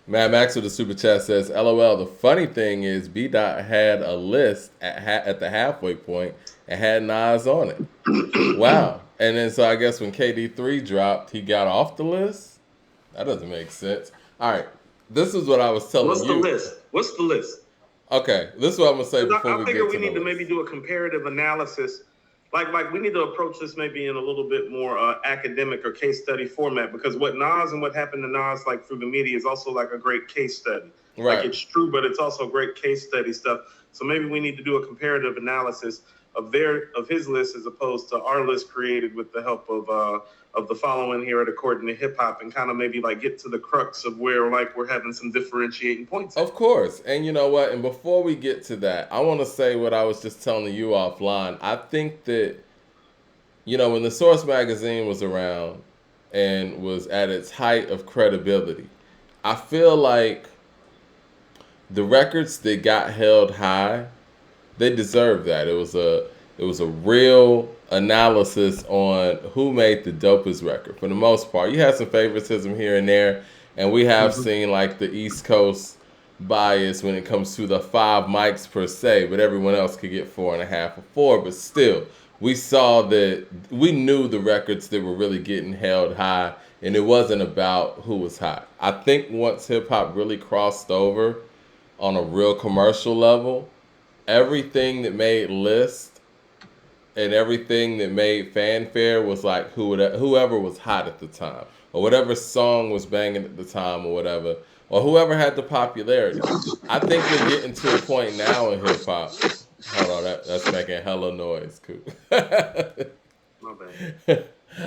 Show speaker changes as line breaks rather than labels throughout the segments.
Mad Max with the super chat says, "LOL." The funny thing is, B.Dot had a list at the halfway point and had Nas on it. Wow. And then so I guess when KD3 dropped, he got off the list. That doesn't make sense. All right, this is what I was telling
What's the
you.
list? What's the list?
Okay, this is what I'm gonna say
Because
before
I
we
figure
get
we
to the
need to
list.
maybe do a comparative analysis. Like we need to approach this maybe in a little bit more academic or case study format. Because what Nas and what happened to Nas like through the media is also like a great case study. Like
Right.
it's true, but it's also great case study stuff. So maybe we need to do a comparative analysis of his list as opposed to our list created with the help of the following here at According to Hip Hop, and kind of maybe like get to the crux of where like we're having some differentiating points at.
Of course. And you know what? And before we get to that, I want to say what I was just telling you offline. I think that, when the Source magazine was around and was at its height of credibility, I feel like the records that got held high, they deserve that. It was a real analysis on who made the dopest record. For the most part, you had some favoritism here and there, and we have seen like the East Coast bias when it comes to the 5 mics per se, but everyone else could get 4.5 or 4. But still, we saw that we knew the records that were really getting held high, and it wasn't about who was hot. I think once hip hop really crossed over on a real commercial level, everything that made lists and everything that made fanfare was like whoever was hot at the time, or whatever song was banging at the time, or whatever, or whoever had the popularity. I think we're getting to a point now in hip hop. Hold on, that's making hella noise, Coop.
My bad.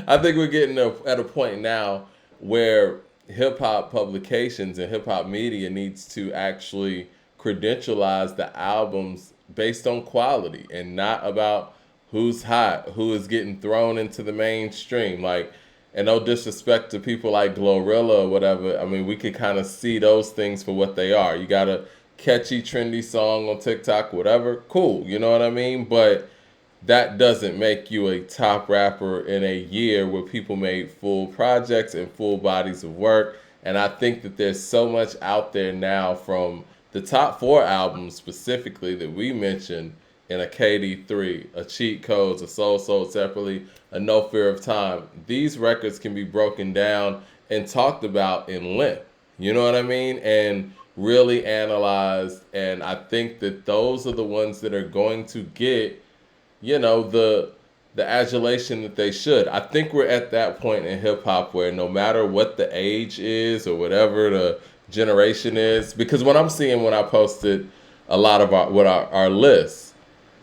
I think we're getting at a point now where hip hop publications and hip hop media needs to actually credentialize the albums based on quality and not about who's hot, who is getting thrown into the mainstream. Like, and no disrespect to people like Glorilla or whatever. I mean, we could kind of see those things for what they are. You got a catchy, trendy song on TikTok, whatever. Cool, you know what I mean? But that doesn't make you a top rapper in a year where people made full projects and full bodies of work. And I think that there's so much out there now from the top 4 albums specifically that we mentioned in a KD3, a Cheat Codes, a Soul Sold Separately, a No Fear of Time. These records can be broken down and talked about in length. You know what I mean? And really analyzed. And I think that those are the ones that are going to get the adulation that they should. I think we're at that point in hip hop where no matter what the age is or whatever the generation is, because what I'm seeing when I posted a lot of our lists,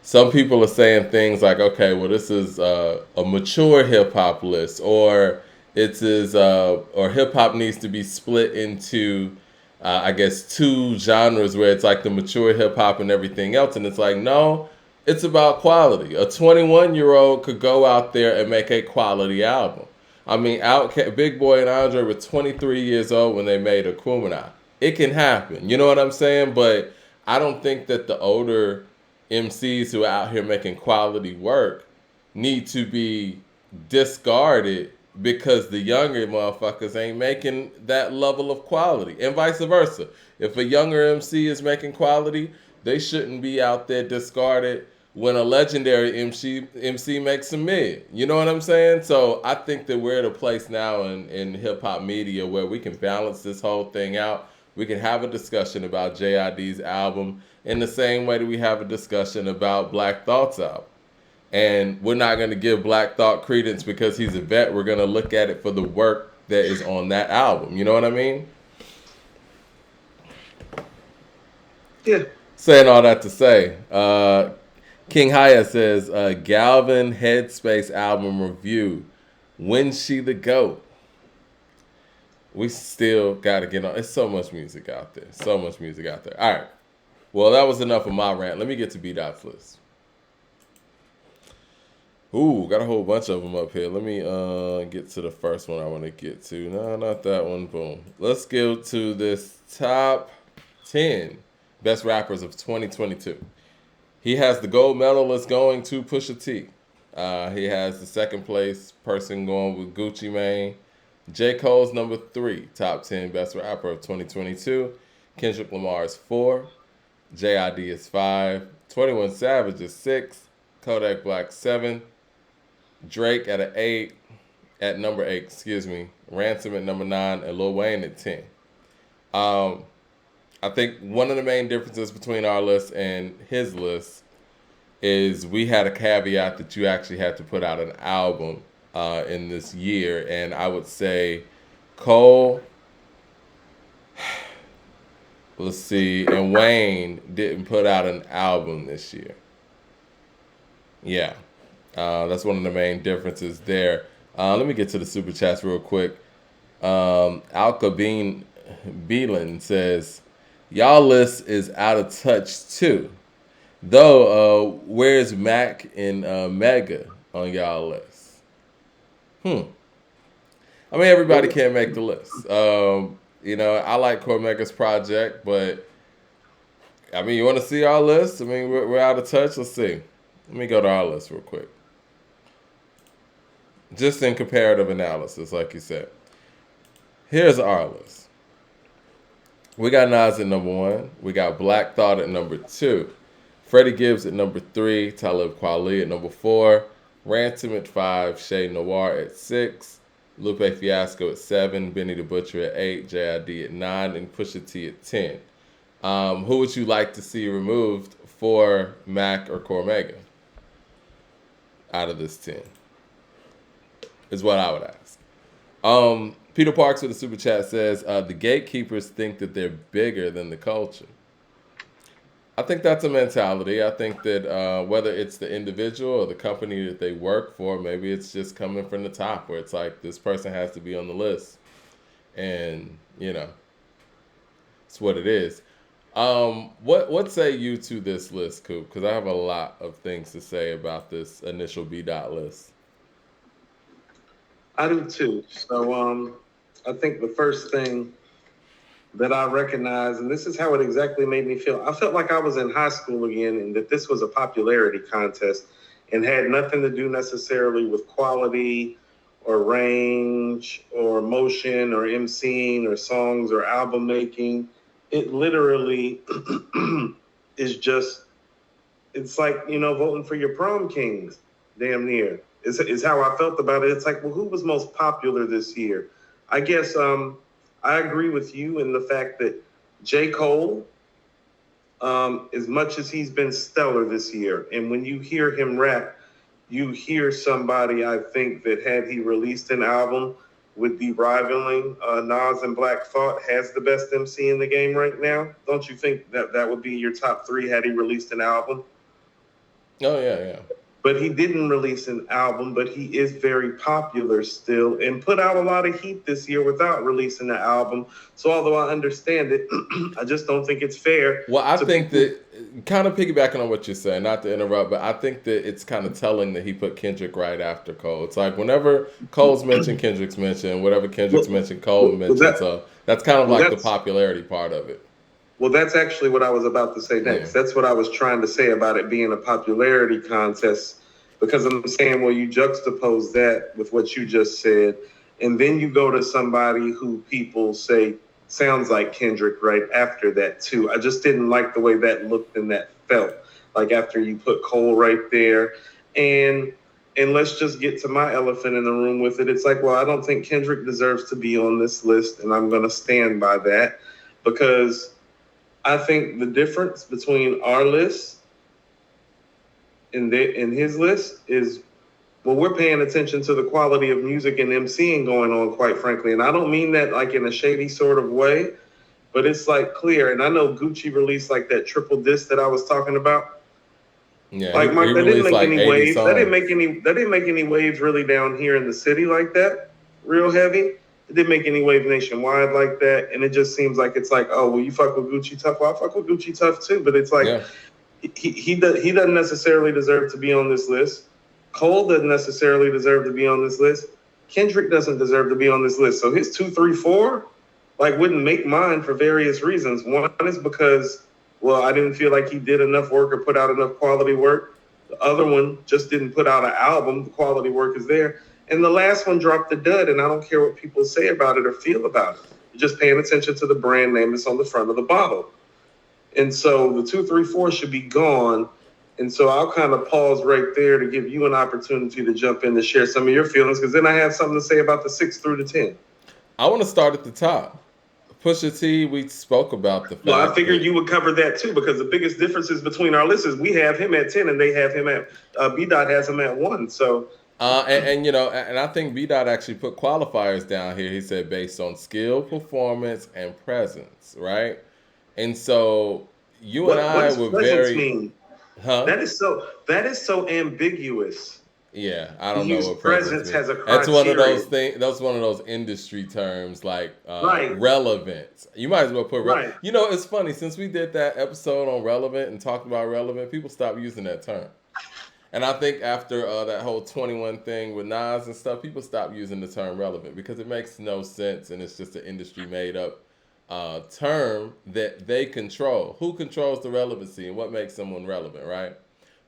some people are saying things like, okay, well, this is a mature hip hop list, or or hip hop needs to be split into, I guess, 2 genres where it's like the mature hip hop and everything else, and it's like, no, it's about quality. A 21-year-old could go out there and make a quality album. I mean, Big Boy and Andre were 23 years old when they made Aquemini. It can happen. You know what I'm saying? But I don't think that the older MCs who are out here making quality work need to be discarded because the younger motherfuckers ain't making that level of quality, and vice versa. If a younger MC is making quality, they shouldn't be out there discarded when a legendary MC makes some mid. You know what I'm saying? So I think that we're at a place now in hip hop media where we can balance this whole thing out. We can have a discussion about JID's album in the same way that we have a discussion about Black Thought's album. And we're not going to give Black Thought credence because he's a vet. We're going to look at it for the work that is on that album. You know what I mean?
Yeah.
Saying all that to say, King Haya says, Galvin Headspace album review. When's she the GOAT? We still got to get on. It's so much music out there. So much music out there. All right. Well, that was enough of my rant. Let me get to B.Dot's list. Ooh, got a whole bunch of them up here. Let me get to the first one I want to get to. No, not that one. Boom. Let's go to this top 10 best rappers of 2022. He has the gold medalist going to Pusha T. He has the second place person going with Gucci Mane. J. Cole's number 3, top 10 best rapper of 2022. Kendrick Lamar is 4. JID is 5. 21 Savage is 6. Kodak Black 7. Drake at number 8, excuse me. Ransom at number 9, and Lil Wayne at 10. Um, I think one of the main differences between our list and his list is we had a caveat that you actually had to put out an album in this year, and I would say Cole, let's see, and Wayne didn't put out an album this year. Yeah, that's one of the main differences there. Let me get to the super chats real quick. Alka Beelan says, y'all list is out of touch too. Though, where's Mac and Mega on y'all list? I mean, everybody can't make the list. I like Cormega's project, but I mean, you want to see our list? I mean, we're out of touch. Let's see. Let me go to our list real quick. Just in comparative analysis, like you said. Here's our list. We got Nas at number 1. We got Black Thought at number 2. Freddie Gibbs at number 3. Talib Kweli at number 4. Ransom at 5. Shay Noir at 6. Lupe Fiasco at 7. Benny the Butcher at 8. JID at 9. And Pusha T at 10. Who would you like to see removed for Mac or Cormega out of this 10? Is what I would ask. Peter Parks with the super chat says, the gatekeepers think that they're bigger than the culture. I think that's a mentality. I think that whether it's the individual or the company that they work for, maybe it's just coming from the top where it's like this person has to be on the list. And, it's what it is. What say you to this list, Coop? Because I have a lot of things to say about this initial B.Dot list.
I do too. So I think the first thing that I recognize, and this is how it exactly made me feel, I felt like I was in high school again and that this was a popularity contest and had nothing to do necessarily with quality or range or motion or emceeing or songs or album making. It literally is just, it's like, voting for your prom kings, damn near. Is how I felt about it. It's like, well, who was most popular this year? I guess I agree with you in the fact that J. Cole, as much as he's been stellar this year, and when you hear him rap, you hear somebody, I think, that had he released an album would be rivaling Nas and Black Thought, has the best MC in the game right now. Don't you think that would be your top 3 had he released an album?
Oh, yeah.
But he didn't release an album, but he is very popular still and put out a lot of heat this year without releasing an album. So although I understand it, I just don't think it's fair.
Well, I think that, kind of piggybacking on what you're saying, not to interrupt, but I think that it's kind of telling that he put Kendrick right after Cole. It's like whenever Cole's mentioned, Kendrick's mentioned. Whatever Kendrick's mentioned, Cole mentioned. So that's kind of like the popularity part of it.
Well, that's actually what I was about to say next. Yeah. That's what I was trying to say about it being a popularity contest, because I'm saying, well, you juxtapose that with what you just said, and then you go to somebody who people say sounds like Kendrick right after that, too. I just didn't like the way that looked and that felt, like after you put Cole right there. And let's just get to my elephant in the room with it. It's like, well, I don't think Kendrick deserves to be on this list, and I'm going to stand by that, because I think the difference between our list and his list is, well, we're paying attention to the quality of music and MCing going on, quite frankly. And I don't mean that like in a shady sort of way, but it's like clear. And I know Gucci released like that triple disc that I was talking about.
Yeah,
like Mike, that didn't make like any waves. Songs. That didn't make any waves really down here in the city like that, real heavy. It didn't make any wave nationwide like that, and it just seems like it's like, oh, well, you fuck with Gucci Tough. Well, I fuck with Gucci Tough too, but it's like he doesn't necessarily deserve to be on this list. Cole doesn't necessarily deserve to be on this list. Kendrick doesn't deserve to be on this list. So his 2, 3, 4, like wouldn't make mine for various reasons. One is because, well, I didn't feel like he did enough work or put out enough quality work. The other one just didn't put out an album. The quality work is there. And the last one dropped the dud, and I don't care what people say about it or feel about it. You're just paying attention to the brand name that's on the front of the bottle. And so the 234 should be gone. And so I'll kind of pause right there to give you an opportunity to jump in to share some of your feelings, because then I have something to say about the 6 through the 10.
I want to start at the top. Pusha T, we spoke about the
Well, I
fact
figured
that
you would cover that too, because the biggest differences between our lists is we have him at 10 and they have him at, B.Dot has him at 1. So,
and and I think B.Dot actually put qualifiers down here. He said based on skill, performance, and presence, right? And so you and
what
I
does
were
presence
very,
mean?
huh?
That is so ambiguous.
Yeah, I
To
don't know
use
what presence
presence
means.
has a
That's one of those
criteria.
things. That's one of those industry terms like
Right,
relevance. You might as well put.
right.
It's funny since we did that episode on relevant and talked about relevant, people stopped using that term. And I think after that whole 21 thing with Nas and stuff, people stopped using the term relevant because it makes no sense and it's just an industry made up term that they control. Who controls the relevancy and what makes someone relevant, right?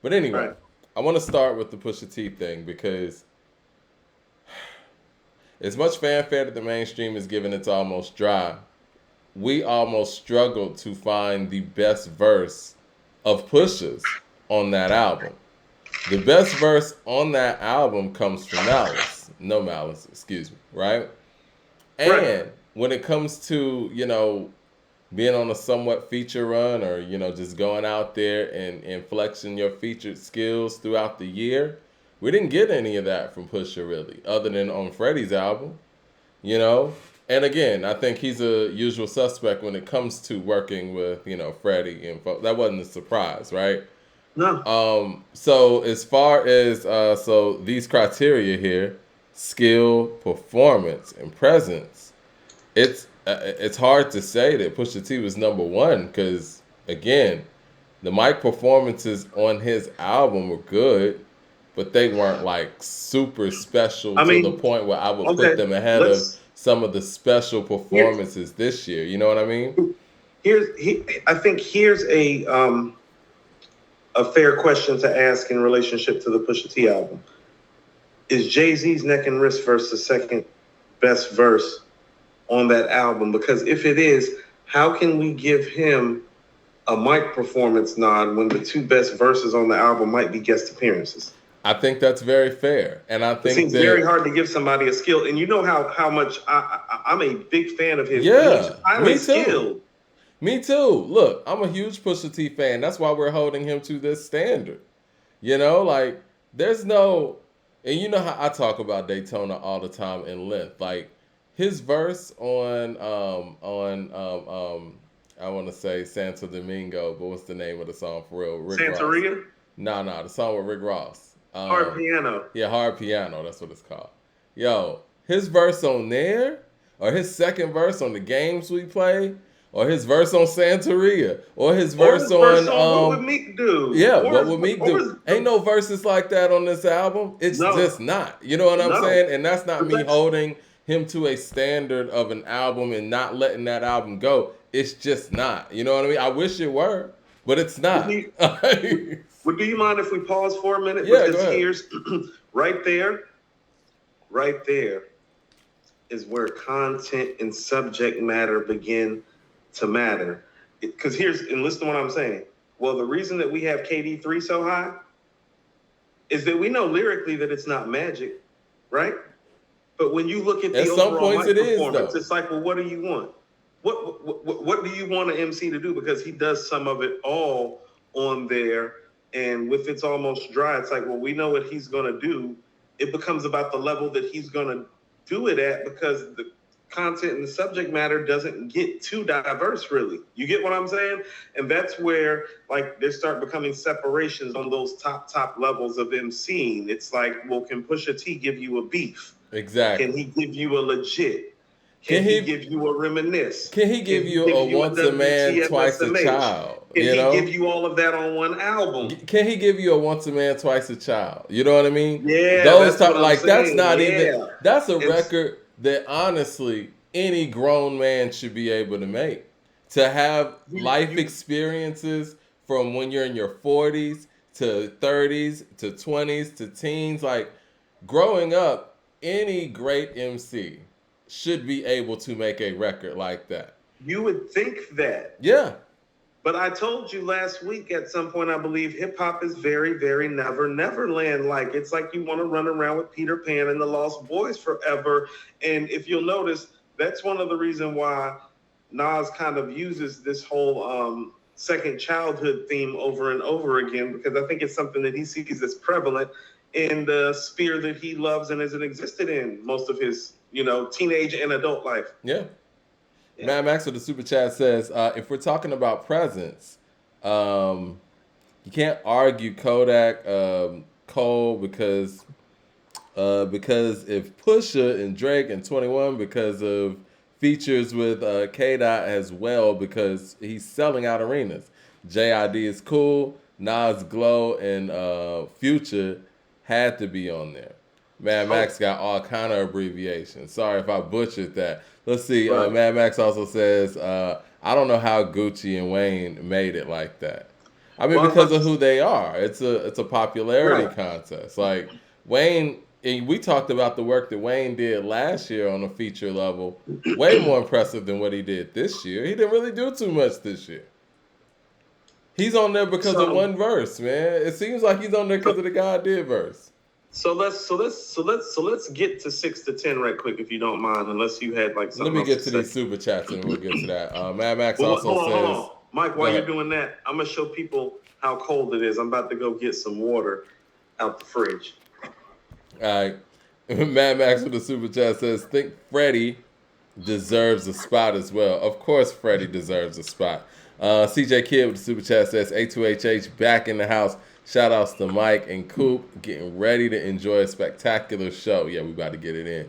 But anyway,
Right.
I want to start with the Pusha T thing because as much fanfare that the mainstream is giving, it's almost dry. We almost struggled to find the best verse of Pusha's on that album. The best verse on that album comes from Malice. No Malice, excuse me, right?
Right.
And when it comes to, being on a somewhat feature run or, just going out there and flexing your featured skills throughout the year, we didn't get any of that from Pusha really, other than on Freddie's album, you know? And again, I think he's a usual suspect when it comes to working with, Freddie and that wasn't a surprise, right?
No.
So as far as so these criteria here, skill, performance, and presence, it's hard to say that Pusha T was number one because again, the mic performances on his album were good, but they weren't like super special
I
to the
mean,
point where I would put
okay.
them ahead of
Let's
some of the special
here.
performances this year. You know what I mean?
I think here's a fair question to ask in relationship to the Pusha T album. Is Jay-Z's Neck and Wrist verse the second best verse on that album? Because if it is, how can we give him a mic performance nod when the two best verses on the album might be guest appearances?
I think that's very fair, and I
It
think
seems very
that
hard to give somebody a skill, and you know how much I'm a big fan of his. He's
yeah,
highly
me too.
skilled.
Me too. Look, I'm a huge Pusha T fan. That's why we're holding him to this standard. Like there's no, and you know how I talk about Daytona all the time in length. Like his verse on I want to say Santo Domingo, but what's the name of the song for real? Rick Ross.
Santeria,
Nah, the song with Rick Ross.
hard piano.
Yeah, hard piano. That's what it's called. Yo, his verse on there, or his second verse on the games we play, or his verse on Santeria, or his
Or
verse
his first
on
song, What Would Meek Do?
yeah,
Or
what
his,
would Meek
or
do?
his,
Ain't no verses like that on this album. It's
no,
just not. You know what I'm
no.
saying? And that's not
But
me
that's
holding him to a standard of an album and not letting that album go. It's just not. You know what I mean? I wish it were, but it's
would
not.
you, would do you mind if we pause for a minute?
Yeah, go
Because
ahead.
here's right there, right there is where content and subject matter begin to matter. Because here's, and listen to what I'm saying. Well, the reason that we have KD3 so high is that we know lyrically that it's not magic, right? But when you look at
At
the
some
overall
points
mic
it is
performance,
though.
it's like, well, what do you want? What do you want an MC to do? Because he does some of it all on there, and with It's Almost Dry, it's like, well, we know what he's gonna do. It becomes about the level that he's gonna do it at, because the content and the subject matter doesn't get too diverse, really. You get what I'm saying? And that's where like there start becoming separations on those top levels of MCing. It's like, well, can Pusha T give you a beef? Can
Exactly.
he give you a legit?
Can
Can he
he
give you a reminisce?
can he
Can
give
he
you
give
a
you a
once a man, twice a
WTFSMH?
child?
Can
You
he give
know?
you all of that on one album?
Can he give you a once a man, twice a child? You know what I mean?
Yeah,
Those
that's
type
what I'm
like that's
saying.
not even
Yeah.
that's a
And
record that honestly any grown man should be able to make. To have life
you
experiences from when you're in your 40s to 30s to 20s to teens, like growing up, any great MC should be able to make a record like that.
You would think that.
Yeah.
But I told you last week at some point, I believe hip hop is very, very neverland like. It's like you want to run around with Peter Pan and the Lost Boys forever. And if you'll notice, that's one of the reasons why Nas kind of uses this whole second childhood theme over and over again, because I think it's something that he sees as prevalent in the sphere that he loves and has existed in most of his, teenage and adult life.
Yeah. Mad Max with the super chat says, if we're talking about presence, you can't argue Kodak, Cole because if Pusha and Drake and 21 because of features with K.Dot as well because he's selling out arenas. JID is cool. Nas, Glow, and Future had to be on there. Mad Max got all kind of abbreviations. Sorry if I butchered that. Let's see.
Right.
Mad Max also says, I don't know how Gucci and Wayne made it like that. I mean, because of who they are. It's a popularity contest. Like Wayne, and we talked about the work that Wayne did last year on a feature level. Way more impressive than what he did this year. He didn't really do too much this year. He's on there because of one verse, man. It seems like he's on there because of the God did verse.
So let's get to 6 to 10 right quick, if you don't mind, unless you had like something.
Let me get to these super chats and we'll get to that. Mad Max also says,
hold on. Mike, while you're doing that, I'm gonna show people how cold it is. I'm about to go get some water out the fridge.
All right. Mad Max with the super chat says, think Freddie deserves a spot as well. Of course, Freddie deserves a spot. CJ Kidd with the super chat says, A2HH back in the house. Shout outs to Mike and Coop getting ready to enjoy a spectacular show. Yeah, we about to get it in.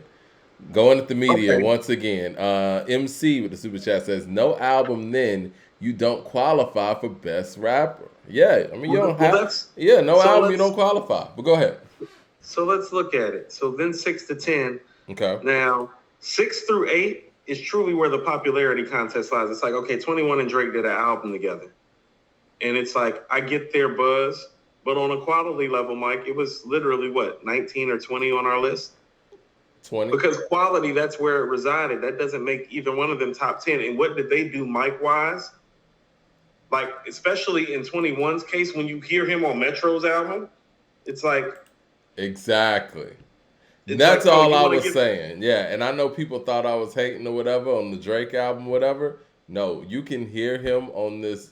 Going at the media once again. MC with the super chat says, no album then you don't qualify for best rapper. Yeah, I mean, you don't have. Yeah, no album you don't qualify. But go ahead.
So let's look at it. So then 6 to 10.
Okay.
Now, 6 through 8 is truly where the popularity contest lies. It's like, okay, 21 and Drake did an album together. And it's like, I get their buzz. But on a quality level, Mike, it was literally, 19 or 20 on our list?
20.
Because quality, that's where it resided. That doesn't make either one of them top 10. And what did they do Mike-wise? Like, especially in 21's case, when you hear him on Metro's album, it's like...
Exactly. That's like, all I was saying. Yeah, and I know people thought I was hating or whatever on the Drake album, whatever. No, you can hear him on this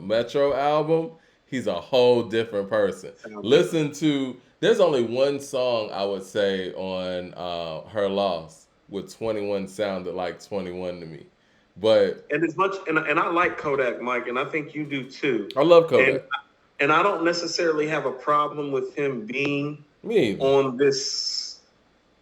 Metro album. He's a whole different person. Listen to, there's only one song I would say on Her Loss with 21 sounded like 21 to me. But
and as much and I like Kodak, Mike, and I think you do too.
I love Kodak.
And I don't necessarily have a problem with him being on this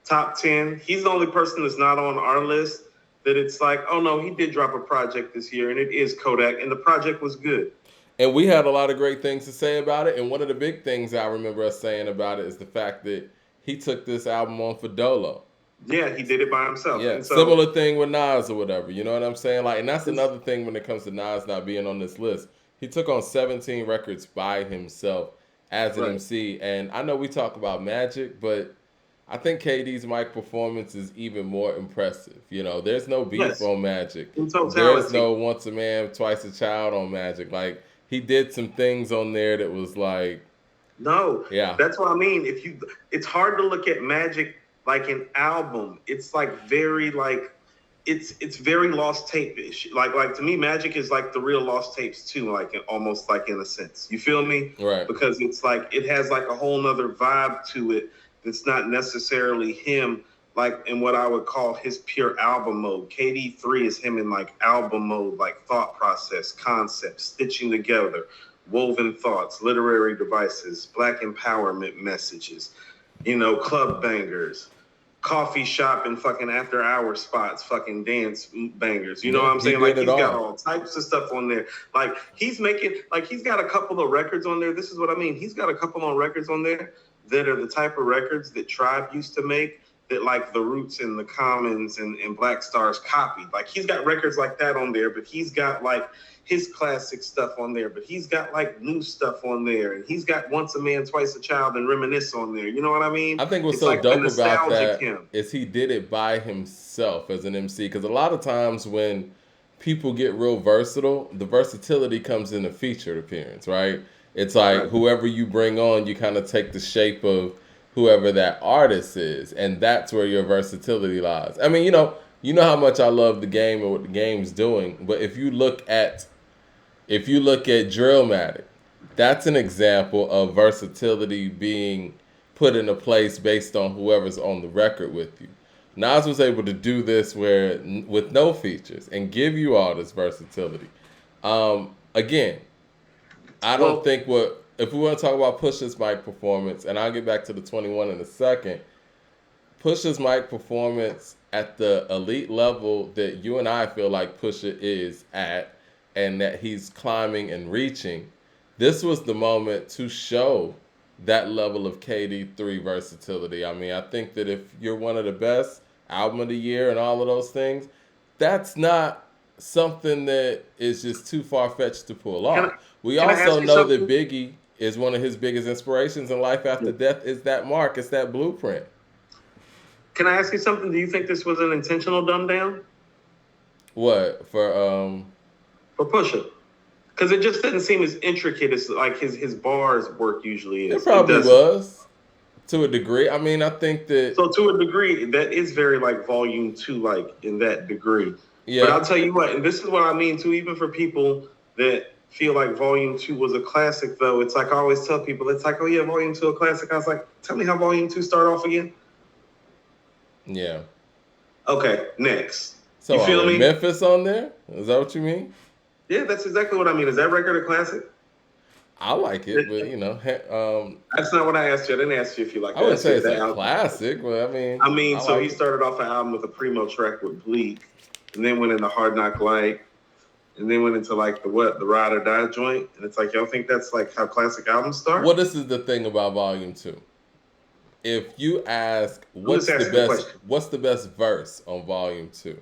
top 10. He's the only person that's not on our list that it's like, oh no, he did drop a project this year, and it is Kodak, and the project was good.
And we had a lot of great things to say about it. And one of the big things I remember us saying about it is the fact that he took this album on for Dolo.
Yeah, he did it by himself.
Yeah, similar thing with Nas or whatever. You know what I'm saying? Like, and that's another thing when it comes to Nas not being on this list. He took on 17 records by himself as an MC. And I know we talk about Magic, but I think KD's mic performance is even more impressive. You know, there's no beef on Magic. There's no once a man, twice a child on Magic. Like, he did some things on there that was like,
no, yeah, that's what I mean. It's hard to look at Magic like an album. It's like very like, it's very Lost Tape-ish. Like to me, Magic is like the real Lost Tapes too, like almost like in a sense. You feel me?
Right.
Because it's like it has like a whole nother vibe to it that's not necessarily him. Like in what I would call his pure album mode. KD3 is him in like album mode, like thought process, concepts, stitching together, woven thoughts, literary devices, black empowerment messages, club bangers, coffee shop and fucking after hour spots, fucking dance bangers. You know what I'm saying? Like he's got all types of stuff on there. Like he's got a couple of records on there. This is what I mean. He's got a couple of records on there that are the type of records that Tribe used to make. that like the Roots and the Commons and Black Stars copied. Like he's got records like that on there, but he's got like his classic stuff on there, but he's got like new stuff on there, and he's got Once a Man, Twice a Child and Reminisce on there. You know what I mean?
I think what's
It's
so
like the
dope about
nostalgic
that
him.
is he did it by himself as an MC. Because a lot of times when people get real versatile, the versatility comes in a featured appearance, right? It's like
Right.
whoever you bring on, you kind of take the shape of whoever that artist is, and that's where your versatility lies. I mean, you know how much I love the game and what the game's doing, but if you look at Drillmatic, that's an example of versatility being put into place based on whoever's on the record with you. Nas was able to do this with no features and give you all this versatility. Again, I don't
Well,
think if we want to talk about Pusha's mic performance, and I'll get back to the 21 in a second. Pusha's mic performance at the elite level that you and I feel like Pusha is at, and that he's climbing and reaching. This was the moment to show that level of KD3 versatility. I mean, I think that if you're one of the best, album of the year and all of those things, that's not something that is just too far fetched to pull
can I
off. We
can I
also
ask you
know that
something?
Biggie is one of his biggest inspirations in life after death is that mark, it's that blueprint.
Can I ask you something? Do you think this was an intentional dumb down
What for
for Pusha? Because it just didn't seem as intricate as like his bars work usually
it
is. It
probably
doesn't.
was to a degree. I mean, I think that
So to a degree, that is very like volume two, like in that degree. But
yeah,
I'll tell you what, and this is what I mean too, even for people that feel like volume two was a classic though, it's like I always tell people, it's like, oh yeah, volume two a classic. I was like, tell me how volume two start off again.
yeah.
Okay, next. You
So
feel
with
me?
Memphis on there, is that what you mean?
Yeah, that's exactly what I mean. Is that record a classic?
I like it, but
That's not what I asked you. I didn't ask you if you like
I
that. I
wouldn't
asked you
say
if
it's
that
a
album.
classic, but I mean,
I mean,
I
so
like
he
it.
started off an album with a primo track with Bleak, and then went into Hard Knock Life, and then went into like the Ride or Die joint. And it's like, y'all think that's like how classic albums
Well,
start?
this is the thing about Volume Two. If you ask
I'm just asking the question.
what's the best verse on Volume Two,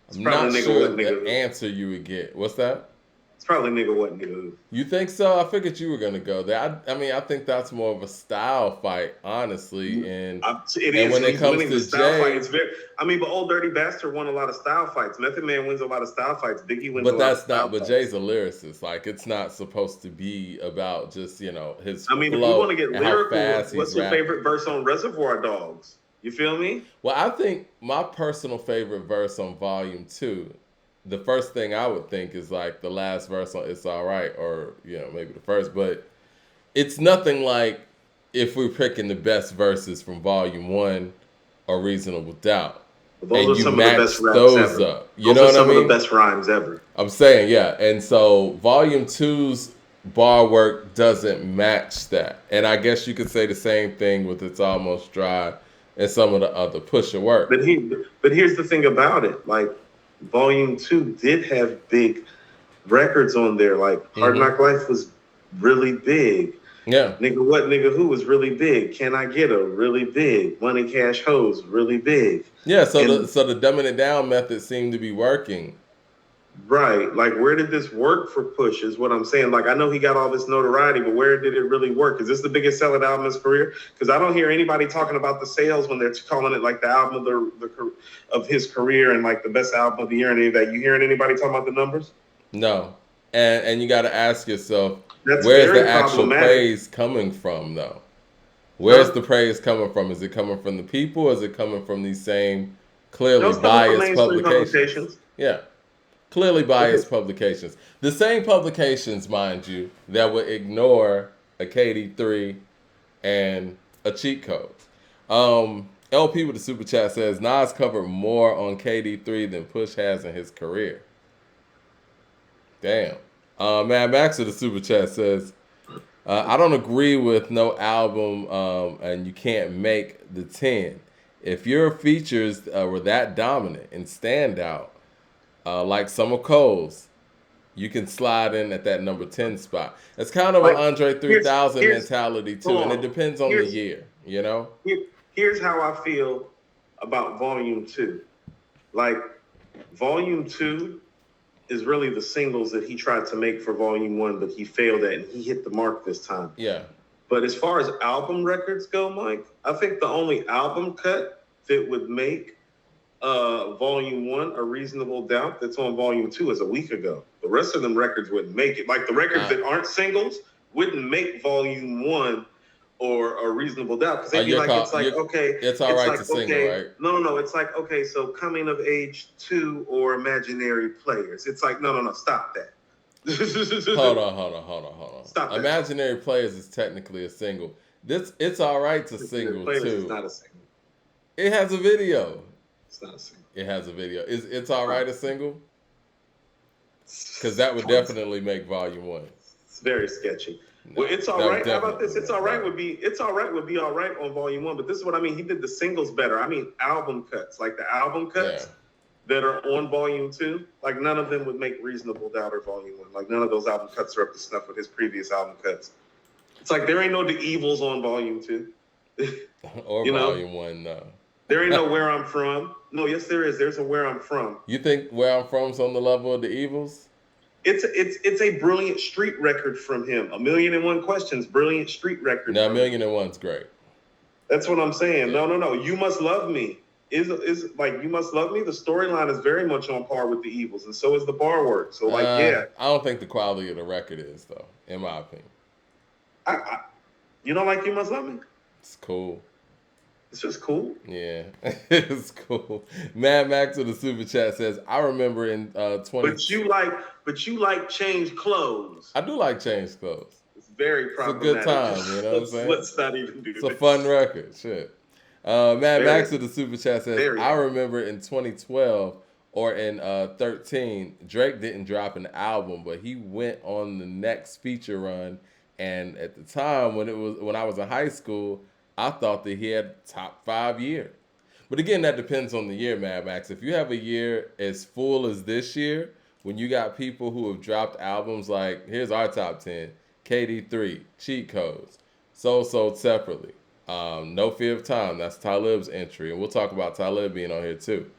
It's
I'm
probably
not
nigga what
sure
nigga
the
who.
answer you would get. What's that?
It's probably nigga what nigga who.
You think so? I figured you were gonna go there. I mean, I think that's more of a style fight, honestly.
It
And
is.
when it
He's
comes
winning the
to
style fight.
Jay,
It's very. I mean, but Old Dirty Bastard won a lot of style fights. Method Man wins a lot of style fights. Biggie wins a
but
lot of
that's not.
style
But
fights.
Jay's a lyricist. Like it's not supposed to be about just his
I mean, if we want
flow
to get
and how
lyrical,
fast he's
what's your
rapping.
favorite verse on Reservoir Dogs? You feel me?
Well, I think my personal favorite verse on Volume Two, the first thing I would think is like the last verse on "It's Alright," or maybe the first, but it's nothing like if we're picking the best verses from Volume One or Reasonable Doubt,
Those
and
are
you
some of the best
match
raps
those
ever.
up. You
Those
know
are
what I
some of the
mean?
best rhymes ever.
I'm saying, yeah. And so Volume Two's bar work doesn't match that. And I guess you could say the same thing with It's Almost Dry and some of the other Pusha work.
But here's the thing about it. Like, Volume Two did have big records on there. Like, Hard
Hmm.
Knock Life was really big.
Yeah.
Nigga What Nigga Who was really big. Can I Get Her? Really big. Money Cash Hoes really big.
Yeah, so the
And
so the dumbing it down method seemed to be working.
right, like where did this work for Push? Is what I'm saying. Like I know he got all this notoriety, but where did it really work? Is this the biggest selling album of his career? Because I don't hear anybody talking about the sales when they're calling it like the album of of his career and like the best album of the year and any of that. You hearing anybody talking about the numbers?
No. And you got to ask yourself,
That's
where's the
very
actual
problematic.
praise coming from though? Where's
Huh?
the praise coming from? Is it coming from the people or is it coming from these same
No,
clearly
it's coming from
biased
mainstream
publications?
publications.
Yeah. Clearly
Okay.
biased publications. The same publications, mind you, that would ignore a KD3 and a cheat code. LP with the super chat says Nas covered more on KD3 than Push has in his career. Damn. Mad Max with the super chat says I don't agree with no album and you can't make the 10. If your features were that dominant and stand out, like some of Cole's, you can slide in at that number 10 spot. It's kind of an
Like
Andre
here's
3000
here's
mentality too,
hold
and it
on.
depends on the
Here's
year, you know?
here, here's how I feel about Volume 2. Like, Volume 2 is really the singles that he tried to make for Volume 1, but he failed at, and he hit the mark this time.
Yeah.
But as far as album records go, Mike, I think the only album cut that would make Volume 1 a reasonable doubt that's on Volume 2 is a week ago. The rest of them records wouldn't make it. Like, the records that aren't singles wouldn't make Volume 1 or a reasonable doubt, because they'd be like,
it's all right to single, right?
No, it's like, okay, so Coming of Age 2 or Imaginary Players. It's like, no, stop that.
Hold on. Stop that. Imaginary Players is technically a single. It's all right to single
Players
too.
Is not a single.
It has a video.
It's not a single.
It has a video. It's all right a single? Because that would definitely make Volume 1.
It's very sketchy. No, well, it's all right. How about this? It's all right would be all right on Volume 1, but this is what I mean. He did the singles better. I mean, album cuts, like the album cuts that are on Volume 2. Like, none of them would make Reasonable Doubt or Volume 1. Like, none of those album cuts are up to snuff with his previous album cuts. It's like there ain't no The Evils on Volume 2.
Or Volume 1, no.
There ain't no Where I'm From. No, yes, there is. There's a Where I'm From.
You think Where I'm From's on the level of The Evils?
It's a brilliant street record from him. 1,000,001 Questions, brilliant street record.
Now, 1,000,001's great.
That's what I'm saying. Yeah. No. You Must Love Me is like You Must Love Me. The storyline is very much on par with The Evils, and so is the bar work. So, like, I
don't think the quality of the record is, though, in my opinion.
You don't like You Must Love Me?
It's cool.
It's just cool.
Yeah, it's cool. Mad Max with the super chat says, "I remember in 20."
But you like Change Clothes.
I do like Change Clothes.
It's very problematic.
It's a good time, you know what I'm saying?
Let's not even do
this. It's a fun record. Shit. Mad Max with the super chat says, "I remember in 2012 or in 13, Drake didn't drop an album, but he went on the next feature run, and at the time when I was in high school, I thought that he had top 5 year. But again, that depends on the year, Mad Max. If you have a year as full as this year, when you got people who have dropped albums like, here's our top 10, KD3, Cheat Codes, Sold Separately, No Fear of Time, that's Talib's entry, and we'll talk about Talib being on here too.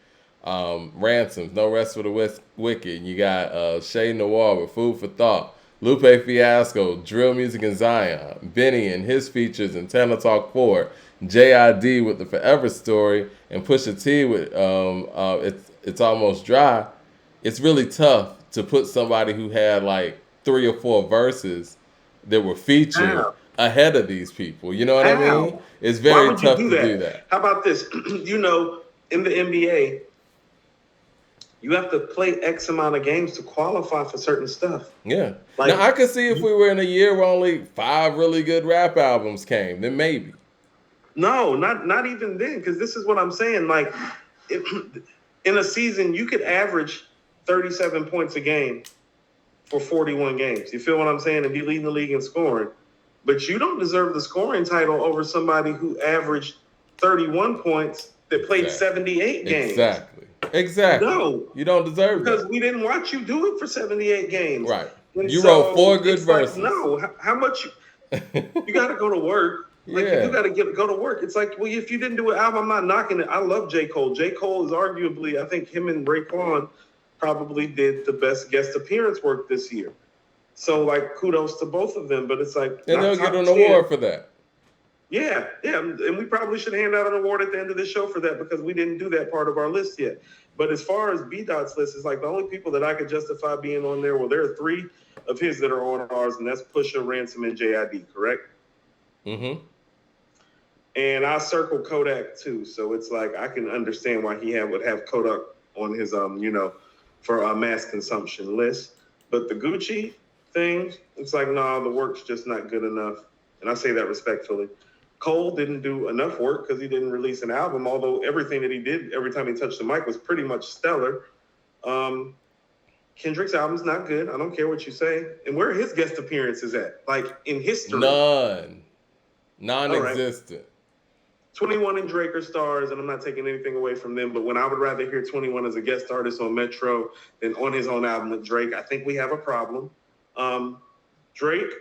Ransoms, No Rest for the Wicked, you got Shay Noir with Food for Thought, Lupe Fiasco, Drill Music and Zion, Benny and his features in Tana Talk 4, J.I.D. with the Forever Story, and Pusha T with It's Almost Dry. It's really tough to put somebody who had like 3 or 4 verses that were featured ahead of these people. You know what I mean? It's very tough to do that.
How about this? You know, in the NBA, you have to play X amount of games to qualify for certain stuff.
Yeah. Like, now, I could see if we were in a year where only 5 really good rap albums came, then maybe.
No, not even then, because this is what I'm saying. Like, in a season, you could average 37 points a game for 41 games. You feel what I'm saying? And be leading the league in scoring. But you don't deserve the scoring title over somebody who averaged 31 points that played 78 games.
Exactly.
No.
You don't deserve
because we didn't watch you do it for 78 games.
Right. And you wrote 4 good verses.
Like, no. How much? You got to go to work. Like, you got to go to work. It's like, well, if you didn't do an album, I'm not knocking it. I love J. Cole. J. Cole is arguably, I think him and Raekwon probably did the best guest appearance work this year. So, like, kudos to both of them. But it's like,
and they'll get an award for that.
Yeah. And we probably should hand out an award at the end of the show for that, because we didn't do that part of our list yet. But as far as B.Dot's list, it's like the only people that I could justify being on there, well, there are 3 of his that are on ours, and that's Pusha, Ransom, and J.I.D., correct?
Mm-hmm.
And I circle Kodak too, so it's like I can understand why he would have Kodak on his for a mass consumption list. But the Gucci thing, it's like, nah, the work's just not good enough, and I say that respectfully. Cole didn't do enough work because he didn't release an album, although everything that he did every time he touched the mic was pretty much stellar. Kendrick's album's not good. I don't care what you say. And where are his guest appearances at? Like, in history?
None. Non-existent.
21 and Drake are stars, and I'm not taking anything away from them, but when I would rather hear 21 as a guest artist on Metro than on his own album with Drake, I think we have a problem. Drake,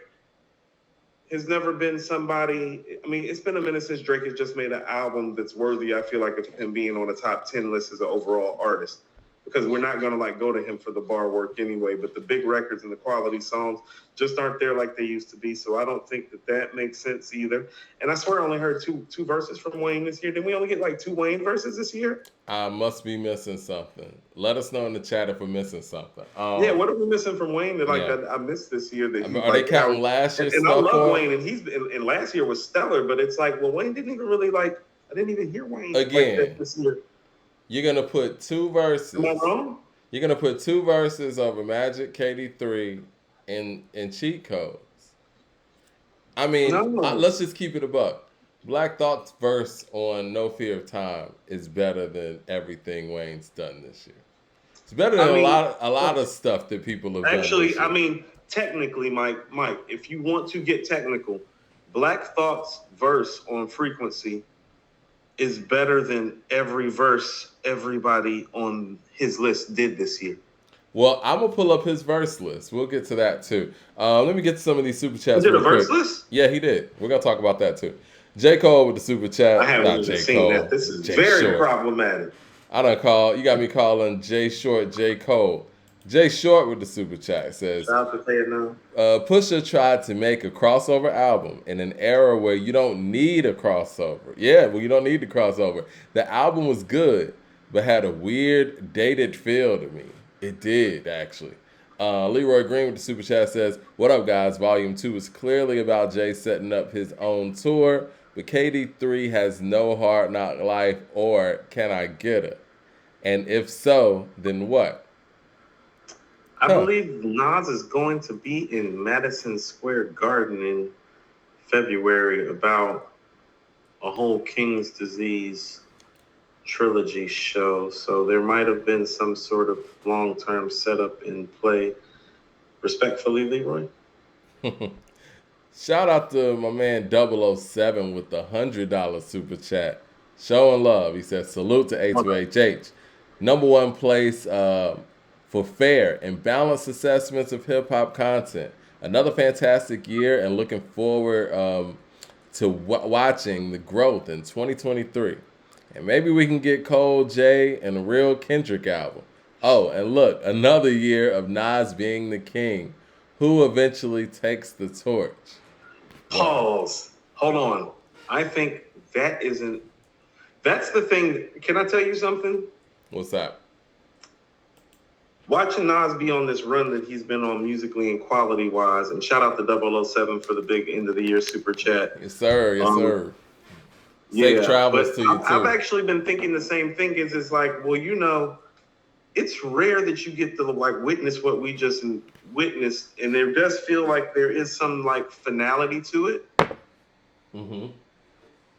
has never been somebody. I mean, it's been a minute since Drake has just made an album that's worthy, I feel like, of him being on a top 10 list as an overall artist. Because we're not going to like go to him for the bar work anyway, but the big records and the quality songs just aren't there like they used to be. So I don't think that makes sense either. And I swear I only heard two verses from Wayne this year. Didn't we only get like 2 Wayne verses this year?
I must be missing something. Let us know in the chat if we're missing something.
Yeah, what are we missing from Wayne that like
Yeah.
I missed this year? That he,
Are they
like,
counting last year's
and I
stuff
love
for
Wayne, and he's been, and last year was stellar. But it's like, well, Wayne didn't even really like. I didn't even hear Wayne
Again.
like that this year.
You're gonna put two verses.
Am I wrong?
You're gonna put two verses over Magic KD3 in cheat codes. I mean,
No.
let's just keep it a buck. Black Thought's verse on No Fear of Time is better than everything Wayne's done this year. It's better than a lot of stuff that people have done.
Actually, I mean, technically, Mike, if you want to get technical, Black Thought's verse on Frequency is better than every verse everybody on his list did this year.
Well, I'm gonna pull up his verse list. We'll get to that too. Let me get to some of these super chats.
He did a verse list?
Yeah, he did. We're gonna talk about that too. J. Cole with the super chat.
I haven't even seen that. This is very problematic.
I don't call. You got me calling J Short J. Cole. J Short with the super chat says,
Shout out to say it now.
Pusha tried to make a crossover album in an era where you don't need a crossover. Yeah, well, you don't need the crossover. The album was good, but had a weird, dated feel to me. It did, actually. Leroy Green with the super chat says, what up, guys? Volume 2 is clearly about Jay setting up his own tour, but KD3 has no Hard Knock Life or Can I Get Her? And if so, then what?
I believe Nas is going to be in Madison Square Garden in February about a whole King's Disease trilogy show. So there might have been some sort of long-term setup in play. Respectfully, Leroy.
Shout out to my man 007 with the $100 super chat. Showing love. He says, salute to A2HH. Number one place for fair and balanced assessments of hip-hop content. Another fantastic year and looking forward to watching the growth in 2023. And maybe we can get Cole J and a real Kendrick album. Oh, and look, another year of Nas being the king. Who eventually takes the torch?
Pause. Hold on. I think that isn't... That's the thing. Can I tell you something?
What's that?
Watching Nas be on this run that he's been on musically and quality-wise, and shout out to 007 for the big end-of-the-year super chat.
Yes, sir. Yes, sir. Safe travels to you, too.
I've actually been thinking the same thing. It's like, well, you know, it's rare that you get to like witness what we just witnessed, and there does feel like there is some like finality to it.
Mm-hmm.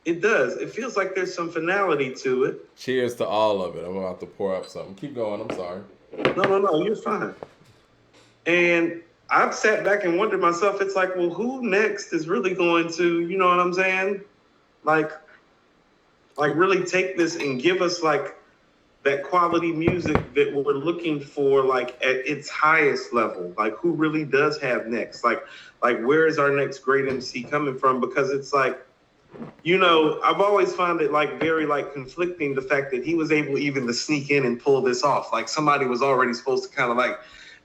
It does. It feels like there's some finality to it.
Cheers to all of it. I'm about to pour up something. Keep going. I'm sorry.
No, you're fine. And I've sat back and wondered myself, it's like, well, who next is really going to, you know what I'm saying? Like really take this and give us like that quality music that we're looking for, like at its highest level. Like who really does have next? Like where is our next great MC coming from? Because it's like, you know, I've always found it like very like conflicting, the fact that he was able even to sneak in and pull this off. Like somebody was already supposed to kind of like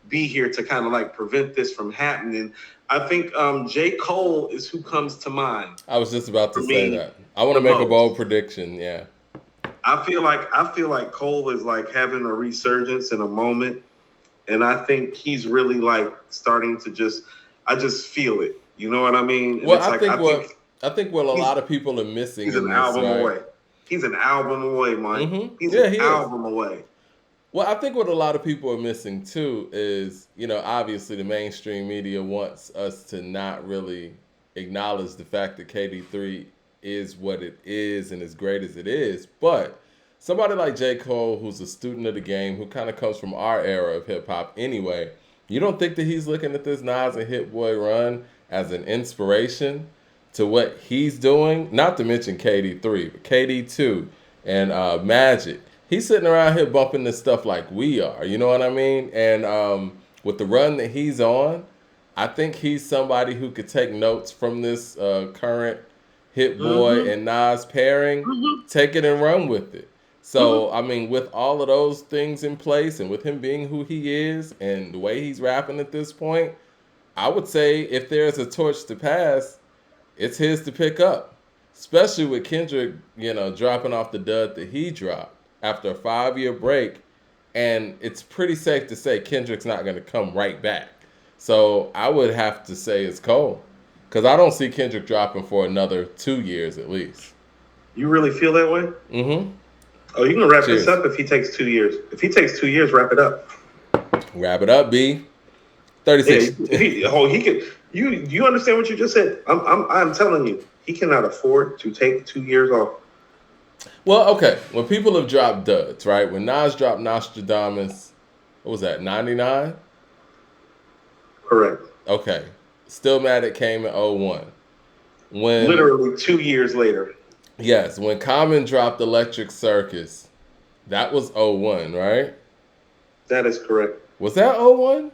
be here to kind of like prevent this from happening. I think J. Cole is who comes to mind.
I was just about to say that. I want to make a bold prediction. Yeah.
I feel like Cole is like having a resurgence in a moment, and I think he's really like starting to I just feel it. You know what I mean?
Well, I think what a lot of people are missing.
He's an album away. He's an album away, Mike.
Mm-hmm.
He's an album away.
Well, I think what a lot of people are missing too is, you know, obviously the mainstream media wants us to not really acknowledge the fact that KD3 is what it is and as great as it is. But somebody like J. Cole, who's a student of the game, who kind of comes from our era of hip hop anyway, you don't think that he's looking at this Nas and Hit Boy run as an inspiration to what he's doing? Not to mention KD3, but KD2 and Magic. He's sitting around here bumping this stuff like we are, you know what I mean? And with the run that he's on, I think he's somebody who could take notes from this current Hit Boy
Mm-hmm.
and Nas pairing,
Mm-hmm.
take it and run with it.
Mm-hmm.
So, I mean, with all of those things in place and with him being who he is and the way he's rapping at this point, I would say if there's a torch to pass, it's his to pick up. Especially with Kendrick, dropping off the dud that he dropped after a 5 year break. And it's pretty safe to say Kendrick's not going to come right back. So I would have to say it's Cole. Because I don't see Kendrick dropping for another 2 years at least.
You really feel that way?
Mm-hmm.
Oh, you can wrap this
Cheers.
up if he takes 2 years. If he takes 2 years, wrap it up.
Wrap it up, B.
Yeah,
36.
he could. You understand what you just said? I'm telling you, he cannot afford to take 2 years off.
Well, okay. When people have dropped duds, right? When Nas dropped Nostradamus, what was that, 99?
Correct.
Okay. Stillmatic came in '01. When,
Literally 2 years later.
yes, when Common dropped Electric Circus, that was '01, right?
That is correct.
Was that '01?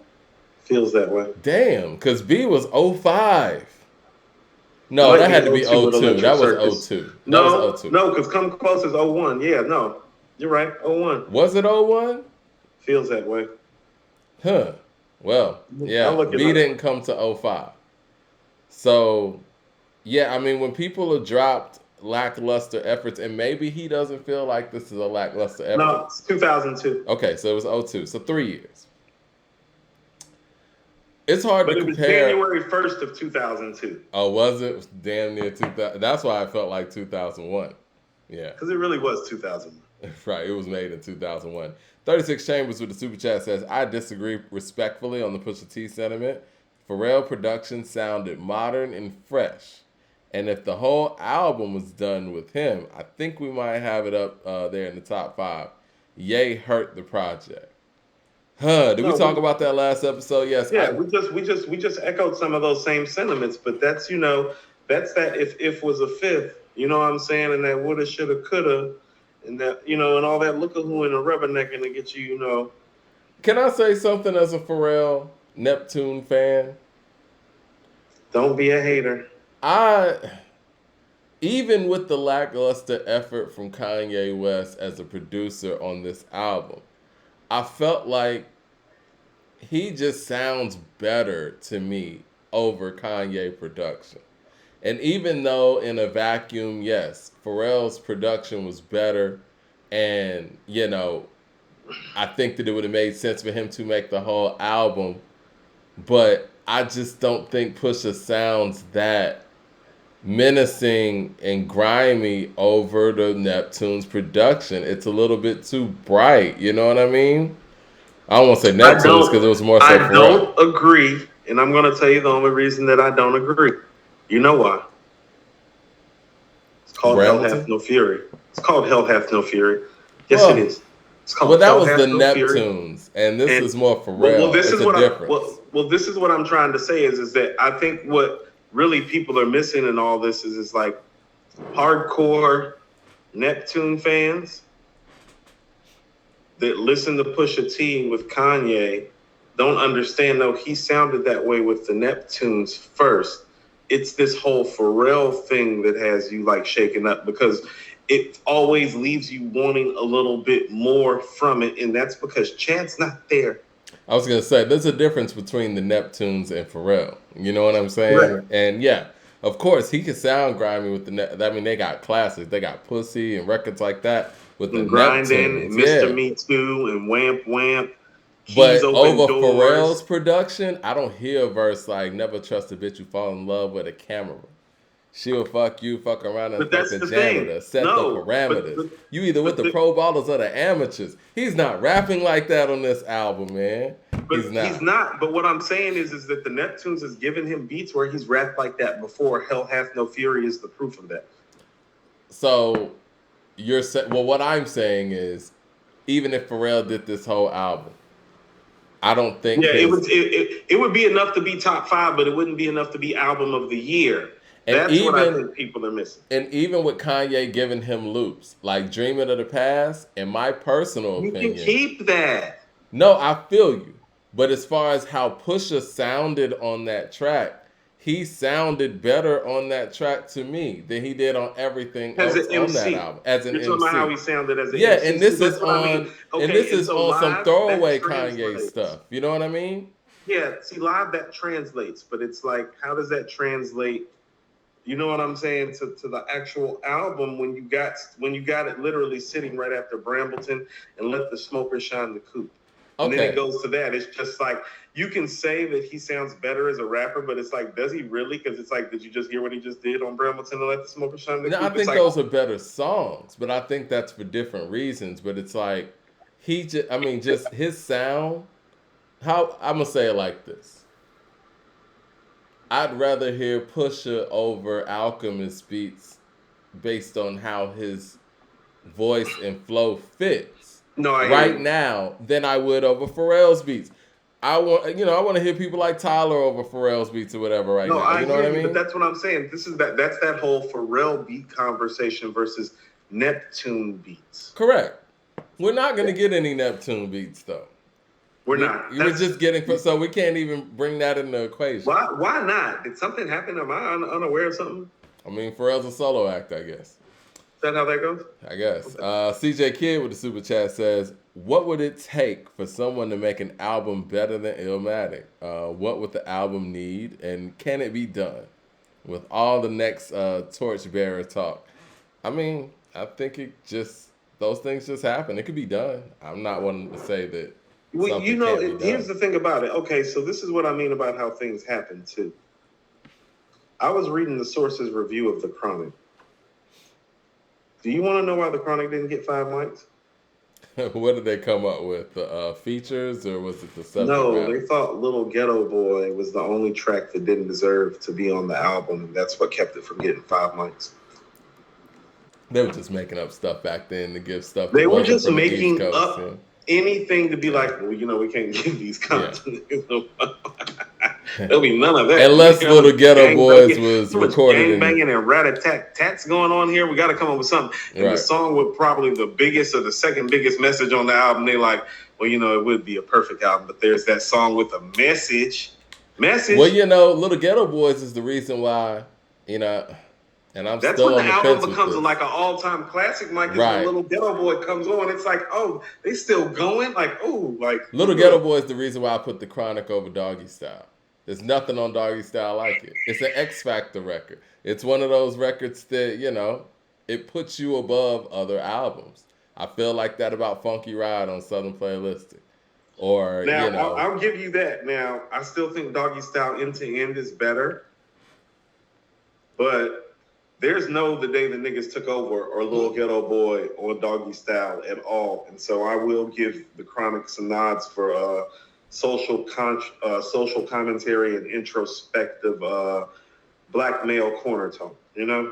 Feels that way.
Damn, because B was '05. No,
Might
that
be
had to be
'02 with
'02.
Electric
That was
Circus.
'02. That was
No,
'02.
no, because Come Close is '01. Yeah, no. You're right. '01.
Was it '01?
Feels that way.
Huh. Well,
I'll
yeah,
look it
B
up.
didn't come to '05. So, yeah, I mean, when people have dropped lackluster efforts, and maybe he doesn't feel like this is a lackluster effort.
No, it's 2002.
Okay, so it was '02. So 3 years. It's hard to
But it was
compare.
January 1st of 2002.
Oh, was it? It was damn near 2000. That's why I felt like 2001. Yeah.
Because it really was 2001.
Right, it was made in 2001. 36 Chambers with the super chat says, I disagree respectfully on the Pusha T sentiment. Pharrell production sounded modern and fresh. And if the whole album was done with him, I think we might have it up there in the top 5. Ye hurt the project. Huh, did we
No,
talk about that last episode? Yes.
yeah, we just echoed some of those same sentiments, but that's that if was a fifth, you know what I'm saying, and that woulda, shoulda, coulda, and that and all that look a who and a rubbernecking to get you.
Can I say something as a Pharrell Neptune fan?
Don't be a hater.
I even with the lackluster effort from Kanye West as a producer on this album, I felt like he just sounds better to me over Kanye production. And even though in a vacuum, yes, Pharrell's production was better, and I think that it would have made sense for him to make the whole album, but I just don't think Pusha sounds that menacing and grimy over the Neptune's production. It's a little bit too bright, you know what I mean? I don't want to say Neptune's because it was more so
I
Pharrell.
don't agree, and I'm gonna tell you the only reason that I don't agree. You know why? It's called Hell Hath
Hamilton?
No Fury. It's called Hell Hath No Fury. Yes, it
Well,
is. It's called
well, that
Hell
was
Hath
the
No Fury.
Neptunes, and this
And
is more
well,
Pharrell.
this
It's
is
a
what
difference.
this is what I'm trying to say is that I think what really people are missing in all this is like hardcore Neptune fans that listen to Pusha T with Kanye don't understand though he sounded that way with the Neptunes first. It's this whole Pharrell thing that has you like shaken up because it always leaves you wanting a little bit more from it, and that's because Chad's not there.
I was gonna say there's a difference between the Neptunes and Pharrell. You know what I'm
Right.
saying? And yeah, of course he can sound grimy with the. I mean, they got classics. They got Pussy and records like that with the
And Grinding, and
Neptunes.
Mr.
Yeah,
Me Too, and Wamp Wamp, Keys
but
Open
over Pharrell's
Doors.
production, I don't hear a verse like "Never trust a bitch you fall in love with a camera." She'll fuck you, fuck around and
But
fuck
that's
the
the thing.
janitor. Set the
No,
parameters. You either with
but
the pro ballers or the amateurs. He's not rapping like that on this album, man. He's
he's
not.
not. But what I'm saying is that the Neptunes has given him beats where he's rapped like that before. Hell Hath No Fury is the proof of that.
So well, what I'm saying is, even if Pharrell did this whole album, I don't think
Yeah, it would be enough to be top 5, but it wouldn't be enough to be album of the year.
and
That's what I
even
think people are missing.
and even with Kanye giving him loops like "Dreaming of the Past," in my personal
You can
opinion,
keep that.
no, I feel you. But as far as how Pusha sounded on that track, he sounded better on that track to me than he did on everything
As
else
an
on that
MC.
album as an
You're talking about how
MC.
he sounded as an
Yeah,
MC.
and
See,
this is
that's what I mean.
on
Okay, and so
some
live, that
throwaway Kanye
translates.
stuff. You know what I mean?
Yeah, see, live that translates, but it's like, how does that translate? You know what I'm saying, to the actual album when you got it literally sitting right after Brambleton and Let the Smoker Shine the Coop. And then it
Okay.
goes to that. It's just like you can say that he sounds better as a rapper, but it's like, does he really? Because it's like, did you just hear what he just did on Brambleton and Let the Smoker Shine the
Now I
Coop? It's
think
like,
those are better songs, but I think that's for different reasons. But it's like just his sound. How I'm gonna say it like this: I'd rather hear Pusha over Alchemist beats based on how his voice and flow fits
no, I hear
right
you.
now than I would over Pharrell's beats. I want to hear people like Tyler over Pharrell's beats or whatever right
No,
now.
I
You know
hear
what I
you, but
mean?
that's what I'm saying. That's that whole Pharrell beat conversation versus Neptune beats.
Correct. We're not gonna get any Neptune beats though.
We're not.
You were just getting so we can't even bring that in the equation.
Why not? Did something happen? Am I unaware of something?
I mean, Pharrell's a solo act, I guess.
Is that how that goes?
I guess.
Okay.
CJ Kidd with the super chat says, "What would it take for someone to make an album better than Illmatic? What would the album need, and can it be done?" With all the next torchbearer talk, I mean, I think those things just happen. It could be done. I'm not one to say that
Well,
something can't be done.
here's the thing about it. Okay, so this is what I mean about how things happen too. I was reading the source's review of The Chronic. Do you want to know why The Chronic didn't get 5 mics?
What did they come up with? The features, or was it the subject
No,
matter?
they thought Little Ghetto Boy was the only track that didn't deserve to be on the album, and that's what kept it from getting 5 mics.
They were just making up stuff back then to give stuff that
They were
wasn't
just
from the East
making
Coast.
up anything to be like, well, we can't give these content. There'll be none of that.
Unless Little Ghetto Boys was
too much
recorded
gang banging
in.
and rat-a-tat-tats going on here. We got to come up with something. And the
Right.
song with probably the biggest or the second biggest message on the album, they like, well, it would be a perfect album, but there's that song with a message.
Well, Little Ghetto Boys is the reason why, and I'm
That's
still
when
on
the
the
album
fence with
becomes
this.
like an all-time classic, Mike, is
Right.
when Little Ghetto Boy comes on. It's like, oh, they still going? Like, oh, like.
Little Ghetto Boy is the reason why I put The Chronic over Doggy Style. There's nothing on Doggy Style like it. It's an X Factor record. It's one of those records that, it puts you above other albums. I feel like that about Funky Ride on Southern Playlistic. Or,
Now, I'll give you that. Now, I still think Doggy Style End to End is better. But there's no The Day the Niggas Took Over or Little Ghetto Boy or Doggy Style at all. And so I will give The Chronic some nods for social commentary and introspective black male corner tone,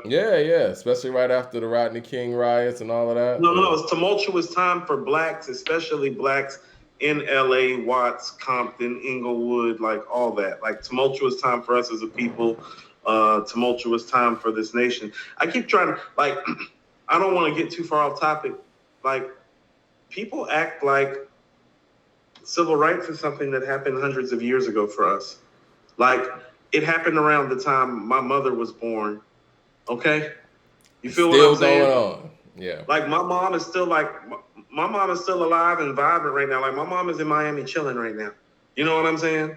Yeah, especially right after the Rodney King riots and all of that.
No, it's tumultuous time for blacks, especially blacks in LA, Watts, Compton, Inglewood, like all that. Like tumultuous time for us as a people, tumultuous time for this nation. I keep trying to, like, I don't want to get too far off topic. Like, people act like civil rights is something that happened hundreds of years ago for us. Like, it happened around the time my mother was born. Okay? You feel what I'm saying?
Still going on. Yeah.
Like, my mom is still alive and vibrant right now. Like, my mom is in Miami chilling right now. You know what I'm saying?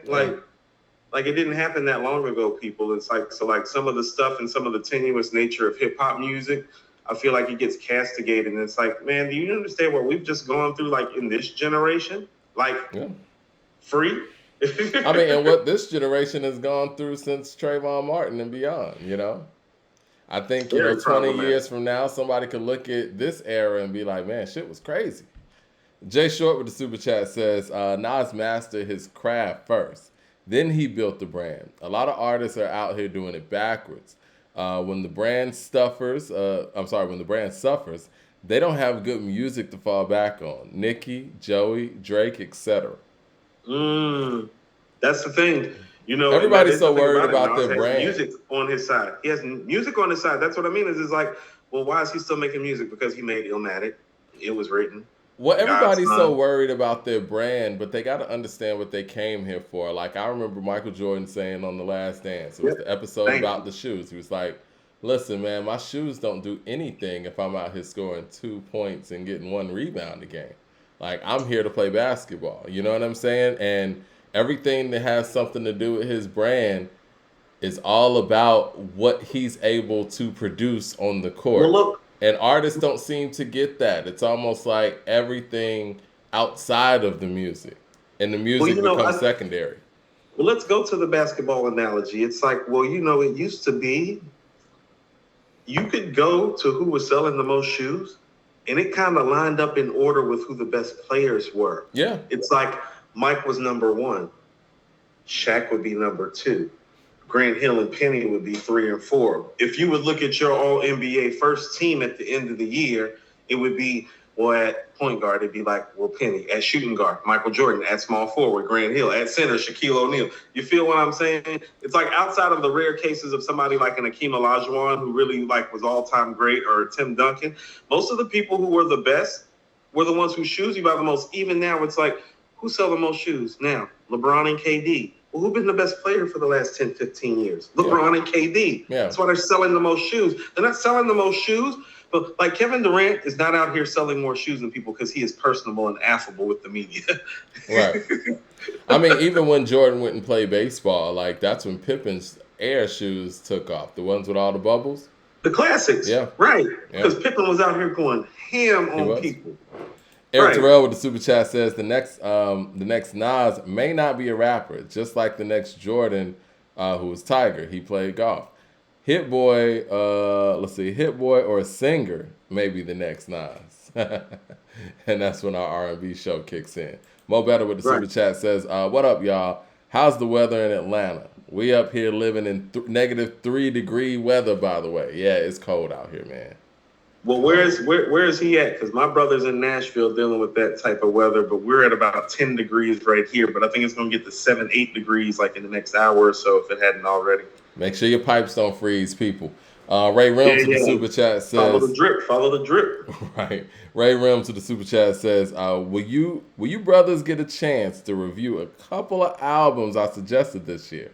Like it didn't happen that long ago, people. It's like, so like some of the stuff and some of the tenuous nature of hip hop music, I feel like it gets castigated. And it's like, man, do you understand what we've just gone through, like in this generation? Like, free?
I mean, and what this generation has gone through since Trayvon Martin and beyond, I think, 20 years from now, somebody could look at this era and be like, man, shit was crazy. Jay Short with the super chat says, Nas mastered his craft first. Then he built the brand. A lot of artists are out here doing it backwards. When the brand suffers, they don't have good music to fall back on. Nicki, Joey, Drake, etc.
That's the thing.
Everybody's so worried about their brand.
Music on his side. He has music on his side. That's what I mean. Is like, well, why is he still making music? Because he made Illmatic. It was written.
Well, everybody's so
Godson.
worried about their brand, but they got to understand what they came here for. Like I remember Michael Jordan saying on The Last Dance, it was
Yep.
the episode
Thank
about
you.
the shoes. He was like, "Listen, man, my shoes don't do anything if I'm out here scoring 2 points and getting one rebound a game. Like I'm here to play basketball. You know what I'm saying? And everything that has something to do with his brand is all about what he's able to produce on the
Well,
court.
look.
And artists don't seem to get that. It's almost like everything outside of the music, and the
Well,
music
you know,
becomes secondary.
well, let's go to the basketball analogy. It's like, well, you know, it used to be you could go to who was selling the most shoes, and it kind of lined up in order with who the best players were.
Yeah,
It's like Mike was number one, Shaq would be number two, Grant Hill and Penny would be 3 and 4. If you would look at your All NBA first team at the end of the year, it would be, well, at point guard, it'd be like, well, Penny. At shooting guard, Michael Jordan. At small forward, Grant Hill. At center, Shaquille O'Neal. You feel what I'm saying? It's like outside of the rare cases of somebody like an Akeem Olajuwon who really like was all-time great, or Tim Duncan, most of the people who were the best were the ones who shoes you buy the most. Even now, it's like, who sell the most shoes now? LeBron and KD. Well, who's been the best player for the last 10, 15 years? LeBron and KD.
Yeah.
That's why they're selling the most shoes. They're not selling the most shoes, but like Kevin Durant is not out here selling more shoes than people because he is personable and affable with the media.
right. I mean, even when Jordan went and played baseball, like that's when Pippen's Air shoes took off, the ones with all the bubbles.
The classics.
Yeah.
Right.
Yeah.
Because Pippen was out here going ham on people.
Eric
Right.
Terrell with the super chat says the next Nas may not be a rapper, just like the next Jordan, who was Tiger. He played golf. Hit Boy, Hit Boy or a singer may be the next Nas, and that's when our R&B show kicks in. Mo Better with the super chat says, "What up, y'all? How's the weather in Atlanta? We up here living in -3 degree weather, by the way. Yeah, it's cold out here, man."
Well, where is he at? Because my brother's in Nashville dealing with that type of weather, but we're at about 10 degrees right here. But I think it's going to get to 7, 8 degrees like in the next hour or so if it hadn't already.
Make sure your pipes don't freeze, people. Ray Rims to the super chat says,
Follow the drip. Follow the drip.
Right. Ray Rims to the super chat says, will you brothers get a chance to review a couple of albums I suggested this year?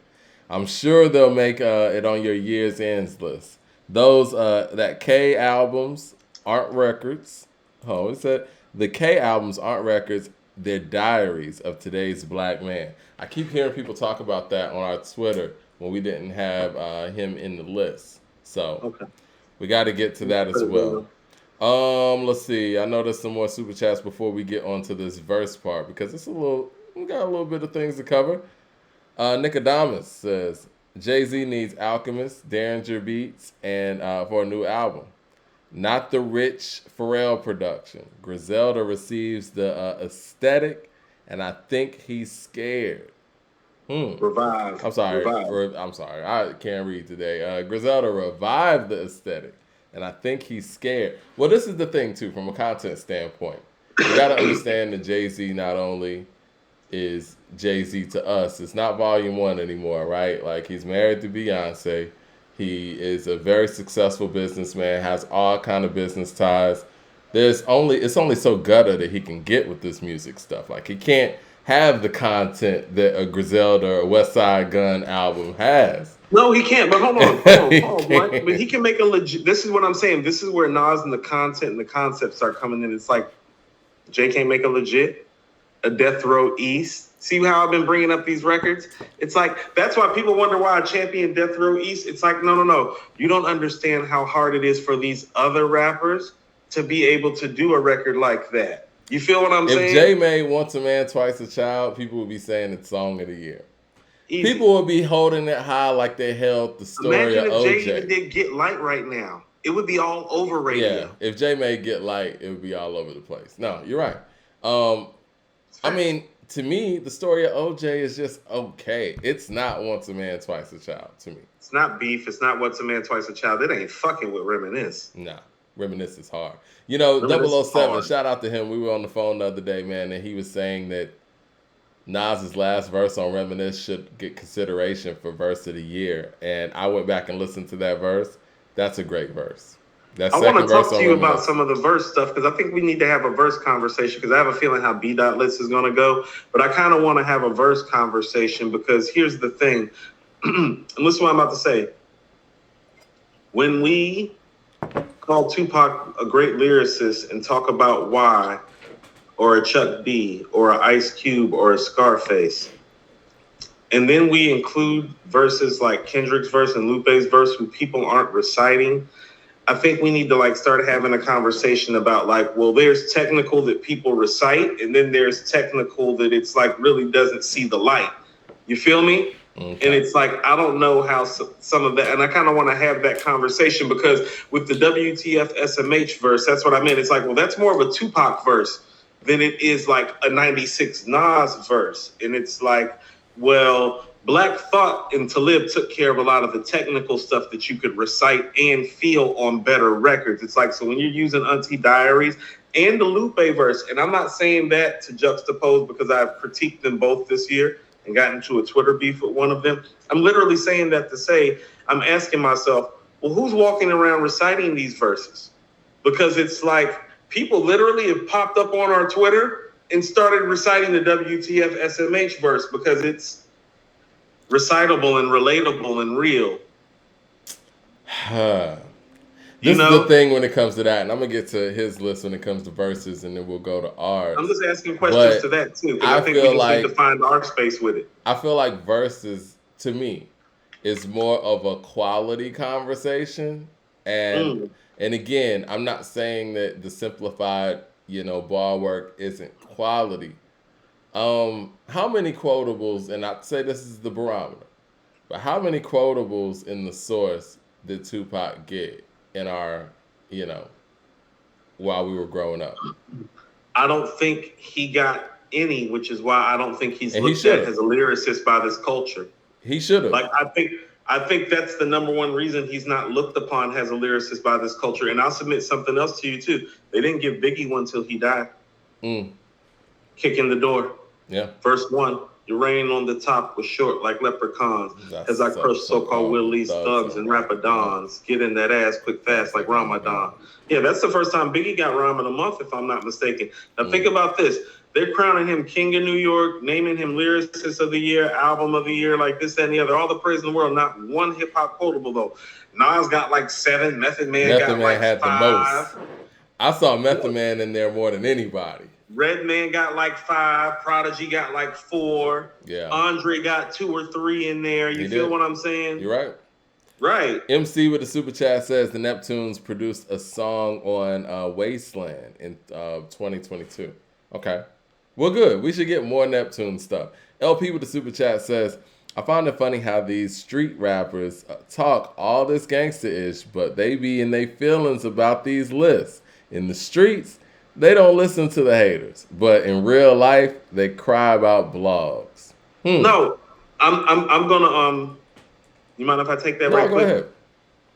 I'm sure they'll make it on your year's ends list. Those that K albums aren't records. Oh, it said the K albums aren't records. They're diaries of today's black man. I keep hearing people talk about that on our Twitter when we didn't have him in the list. So we got to get to that as well. Let's see. I know there's some more super chats before we get onto this verse part because we got a little bit of things to cover. Nicodemus says, Jay-Z needs Alchemist, Derringer Beats, and for a new album. Not the rich Pharrell production. Griselda receives the aesthetic, and I think he's scared.
Revive.
I'm sorry.
Revive.
I'm sorry. I can't read today. Griselda revived the aesthetic, and I think he's scared. Well, this is the thing, too, from a content standpoint. You got to understand that Jay-Z not only is Jay-Z to us. It's not volume 1 anymore, right? Like, he's married to Beyonce. He is a very successful businessman, has all kind of business ties. It's only so gutter that he can get with this music stuff. Like, he can't have the content that a Griselda or West Side Gun album has.
No, he can't. But hold on, Mike. But he can make a legit. This is what I'm saying. This is where Nas and the content and the concepts start coming in. It's like Jay can't make a legit. A Death Row East. See how I've been bringing up these records? It's like, that's why people wonder why I champion Death Row East. It's like, no. You don't understand how hard it is for these other rappers to be able to do a record like that. You feel what I'm saying?
If Jay made Once a Man, Twice a Child, people would be saying it's Song of the Year.
Easy.
People would be holding it high like they held the story
Imagine
of OJ.
if Jay even did Get Light right now. It would be all over radio.
Yeah, if Jay made Get Light, it would be all over the place. No, you're right. I mean, to me, the story of OJ is just okay. It's not Once a Man, Twice a Child to me.
It's not beef. It's not Once a Man, Twice a Child. It ain't fucking with Reminisce.
Nah, Reminisce is hard. You know,
Reminisce
007, shout out to him. We were on the phone the other day, man, and he was saying that Nas's last verse on Reminisce should get consideration for verse of the year. And I went back and listened to that verse. That's a great verse. That
I want
second
to
verse
talk to
on
you about
Reminisce.
some of the verse stuff because I think we need to have a verse conversation because I have a feeling how B.Dot list is going to go. But I kind of want to have a verse conversation because here's the thing. And listen to what I'm about to say. When we call Tupac a great lyricist and talk about why, or a Chuck D, or a Ice Cube, or a Scarface, and then we include verses like Kendrick's verse and Lupe's verse who people aren't reciting, I think we need to like start having a conversation about like, well, there's technical that people recite, and then there's technical that it's like really doesn't see the light. You feel me?
Okay.
And it's like I don't know how some of that, and I kind of want to have that conversation because with the WTF SMH verse, that's what I meant. It's like, well, that's more of a Tupac verse than it is like a '96 Nas verse, and it's like, well, Black Thought and Talib took care of a lot of the technical stuff that you could recite and feel on better records. It's like, so when you're using Auntie Diaries and the Lupe verse, and I'm not saying that to juxtapose because I've critiqued them both this year and gotten into a Twitter beef with one of them. I'm literally saying that to say, I'm asking myself, well, who's walking around reciting these verses? Because it's like people literally have popped up on our Twitter and started reciting the WTF SMH verse because it's recitable and relatable and real.
This is the thing when it comes to that, and I'm gonna get to his list when it comes to verses, and then we'll go to ours.
I'm just asking questions to that too, because I think we just need to find our space with it.
I feel like verses to me is more of a quality conversation, and again, I'm not saying that the simplified, bar work isn't quality. How many quotables, and I'd say this is the barometer, but how many quotables in the source did Tupac get in our, while we were growing up?
I don't think he got any, which is why I don't think he's looked at as a lyricist by this culture.
He should have.
Like I think that's the number one reason he's not looked upon as a lyricist by this culture. And I'll submit something else to you too. They didn't give Biggie one till he died. Kick in the door.
Yeah.
Verse 1. Your reign on the top was short like leprechauns. As I crush so-called Willie's thugs and Rapadons. Get in that ass quick fast like Ramadan. Yeah, that's the first time Biggie got rhyme in a month, if I'm not mistaken. Now think about this. They're crowning him King of New York, naming him Lyricist of the Year, Album of the Year, like this, that, and the other. All the praise in the world. Not one hip-hop quotable, though. Nas got like 7. Method Man got like 5. The most.
I saw Method Man in there more than anybody.
Redman got like 5. Prodigy got like 4.
Yeah.
Andre got 2 or 3 in there. You feel what I'm saying?
You're right.
Right.
MC with the super chat says the Neptunes produced a song on Wasteland in 2022. Okay. Well, good. We should get more Neptune stuff. LP with the super chat says, I find it funny how these street rappers talk all this gangster-ish, but they be in their feelings about these lists. In the streets, they don't listen to the haters, but in real life, they cry about blogs.
No, I'm gonna You mind if I take that right quick?
Go ahead.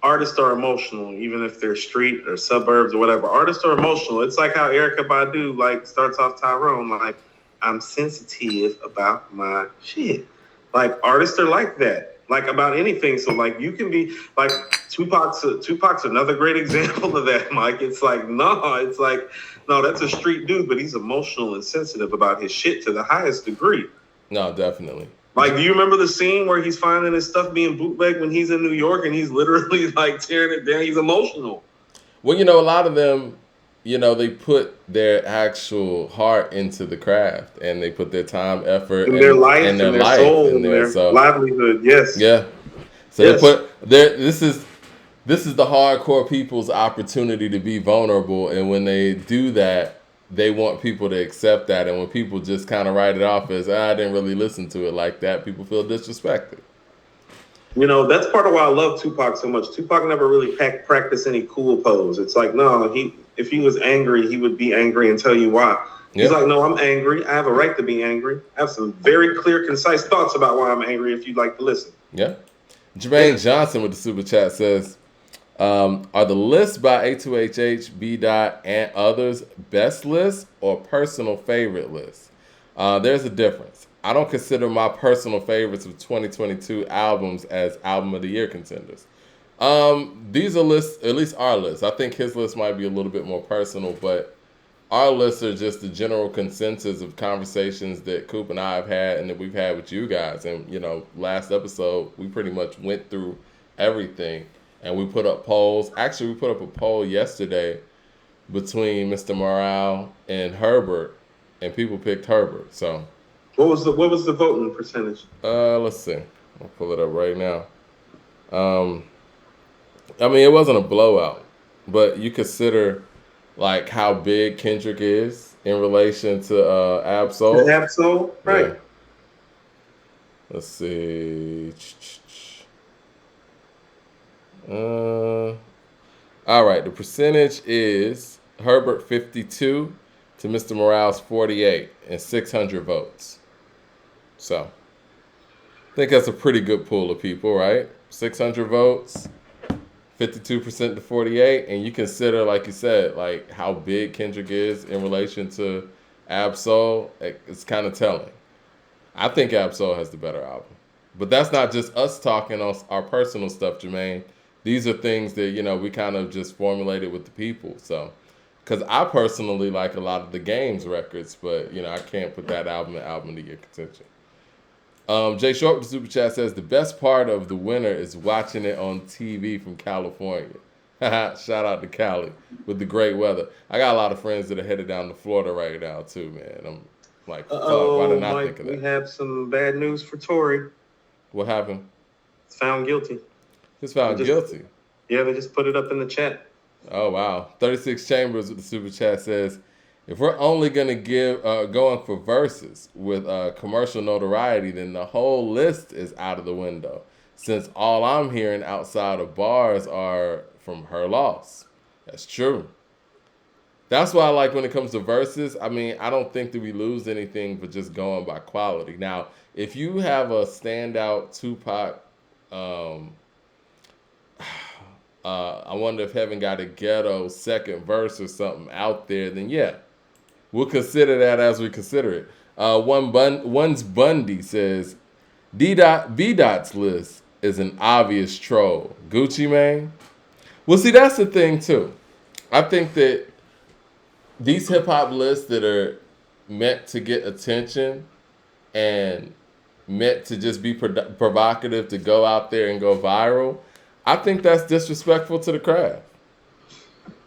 Artists are emotional, even if they're street or suburbs or whatever. Artists are emotional. It's like how Erykah Badu like starts off Tyrone like, I'm sensitive about my shit. Like artists are like that, like about anything. So like you can be like Tupac's another great example of that, Mike. It's like no, that's a street dude, but he's emotional and sensitive about his shit to the highest degree.
No, definitely.
Like, do you remember the scene where he's finding his stuff being bootlegged when he's in New York and he's literally like tearing it down? He's emotional.
Well, a lot of them, they put their actual heart into the craft and they put their time, effort,
and their life, and their soul, and their livelihood. Yes.
Yeah. So they put this is the hardcore people's opportunity to be vulnerable, and when they do that, they want people to accept that, and when people just kind of write it off as I didn't really listen to it like that, people feel disrespected.
That's part of why I love Tupac so much. Tupac never really practiced any cool pose. It's like, no, if he was angry, he would be angry and tell you why. He's like, no, I'm angry. I have a right to be angry. I have some very clear, concise thoughts about why I'm angry if you'd like to listen.
Yeah. Jermaine Johnson with the super chat says, are the lists by A2HH, B.Dot, and others best lists or personal favorite lists? There's a difference. I don't consider my personal favorites of 2022 albums as album of the year contenders. These are lists, at least our list. I think his list might be a little bit more personal, but our lists are just the general consensus of conversations that Coop and I have had and that we've had with you guys. And, last episode, we pretty much went through everything and we put up polls. Actually, we put up a poll yesterday between Mr. Morale and Herbert, and people picked Herbert. So,
what was the voting percentage?
let's see. I'll pull it up right now. I mean, it wasn't a blowout, but you consider like how big Kendrick is in relation to Absol.
Absol, right?
Yeah. Let's see. All right, the percentage is Herbert 52 to Mr. Morales 48 and 600 votes. So, I think that's a pretty good pool of people, right? 600 votes, 52% to 48, and you consider, like you said, like how big Kendrick is in relation to Absol. It's kind of telling. I think Absol has the better album, but that's not just us talking on our personal stuff, Jermaine. These are things that we kind of just formulated with the people. So, because I personally like a lot of the Games records, but I can't put that album to your contention. Jay Short with the Super Chat says, the best part of the winter is watching it on TV from California. Shout out to Cali with the great weather. I got a lot of friends that are headed down to Florida right now, too, man. I'm like, fuck, why did I not think of that?
We have some bad news for Tory.
What happened?
He's found guilty.
He's found guilty?
Yeah, they just put it up in the chat.
Oh, wow. 36 Chambers with the Super Chat says, if we're only going to give going for verses with commercial notoriety, then the whole list is out of the window, since all I'm hearing outside of bars are from Her Loss. That's true. That's why I like when it comes to verses. I mean, I don't think that we lose anything for just going by quality. Now, if you have a standout Tupac, I wonder if Heaven Got a Ghetto second verse or something out there, then yeah. We'll consider that as we consider it. One's Bundy says, B.Dot's list is an obvious troll. Gucci Mane? Well, see, that's the thing, too. I think that these hip-hop lists that are meant to get attention and meant to just be provocative to go out there and go viral, I think that's disrespectful to the craft.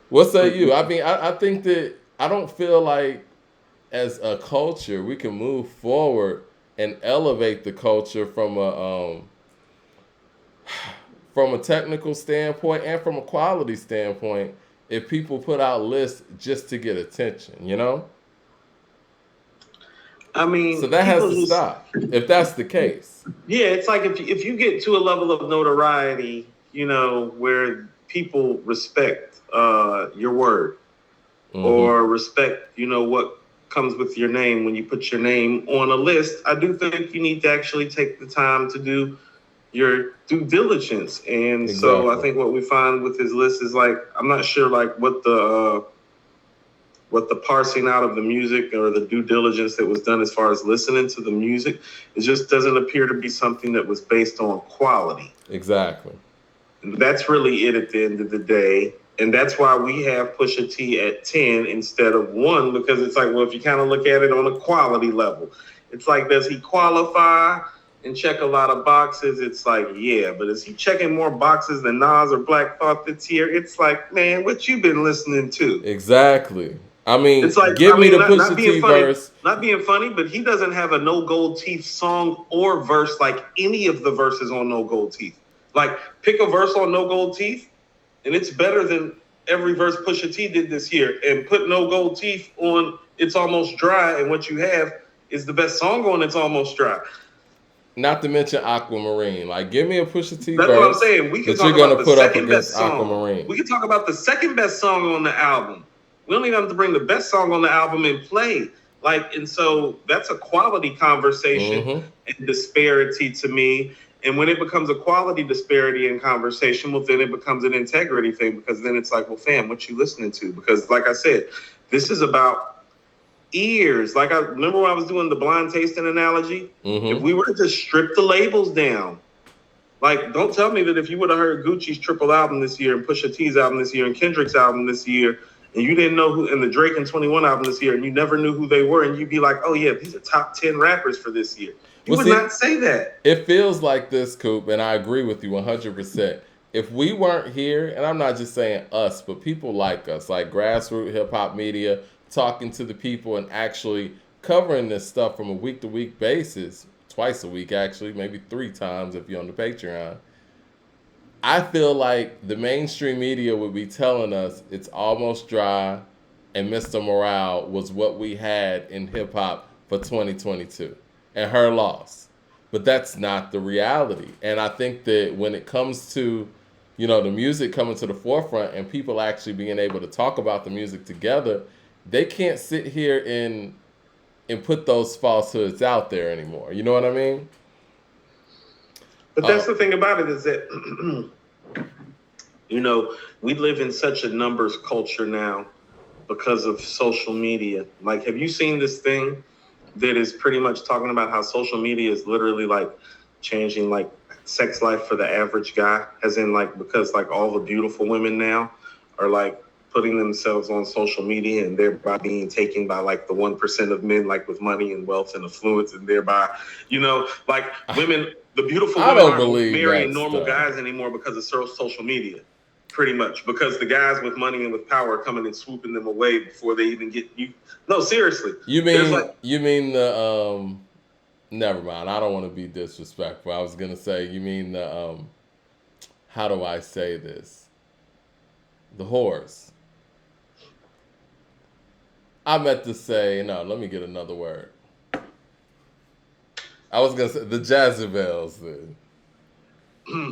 What say you? I mean, I think that I don't feel like as a culture we can move forward and elevate the culture from a technical standpoint and from a quality standpoint if people put out lists just to get attention,
I mean,
so that has to stop if that's the case.
Yeah, it's like if you get to a level of notoriety, where people respect your word. Mm-hmm. Or respect, what comes with your name when you put your name on a list, I do think you need to actually take the time to do your due diligence. And exactly. So I think what we find with his list is like, I'm not sure like what the parsing out of the music or the due diligence that was done as far as listening to the music, it just doesn't appear to be something that was based on quality.
Exactly.
And that's really it at the end of the day. And that's why we have Pusha T at 10 instead of 1, because it's like, well, if you kind of look at it on a quality level, it's like, does he qualify and check a lot of boxes? It's like, yeah, but is he checking more boxes than Nas or Black Thought that's here? It's like, man, what you been listening to?
Exactly. I mean, it's like, give me the Pusha T verse.
Not being funny, but he doesn't have a No Gold Teeth song or verse like any of the verses on No Gold Teeth. Like, pick a verse on No Gold Teeth, and it's better than every verse Pusha T did this year. And put No Gold Teeth on It's Almost Dry, and what you have is the best song on It's Almost Dry.
Not to mention Aquamarine. Like, give me a Pusha T
verse. That's what I'm saying. We can talk about the second best song.
Aquamarine.
We can talk about the second best song on the album. We don't even have to bring the best song on the album and play. Like, and so that's a quality conversation and disparity to me. And when it becomes a quality disparity in conversation, well, then it becomes an integrity thing, because then it's like, well, fam, what you listening to? Because like I said, this is about ears. Like, I remember when I was doing the blind tasting analogy, if we were to just strip the labels down Like, don't tell me that if you would have heard Gucci's triple album this year and Pusha T's album this year and Kendrick's album this year, and you didn't know who, and the Drake and 21 album this year, and you never knew who they were, and you'd be like, oh yeah, these are top 10 rappers for this year. You would not say that.
It feels like this, Coop, and I agree with you 100%. If we weren't here, and I'm not just saying us, but people like us, like grassroots hip hop media, talking to the people and actually covering this stuff from a week to week basis, twice a week actually, maybe 3 times if you're on the Patreon. I feel like the mainstream media would be telling us it's almost dry and Mr. Morale was what we had in hip hop for 2022 and her loss. But that's not the reality. And I think that when it comes to, the music coming to the forefront and people actually being able to talk about the music together, they can't sit here and put those falsehoods out there anymore. You know what I mean?
But that's the thing about it is that, we live in such a numbers culture now because of social media. Like, have you seen this thing that is pretty much talking about how social media is literally like changing like sex life for the average guy, as in like, because like all the beautiful women now are like putting themselves on social media and thereby being taken by like the 1% of men, like with money and wealth and affluence, and thereby, like women, the beautiful women aren't marrying normal guys anymore because of social media, pretty much, because the guys with money and with power are coming and swooping them away before they even get you. No, seriously.
You mean the never mind. I don't want to be disrespectful. I was gonna say you mean the how do I say this? The whores. I meant to say, no, let me get another word. I was going to say the Jezebels.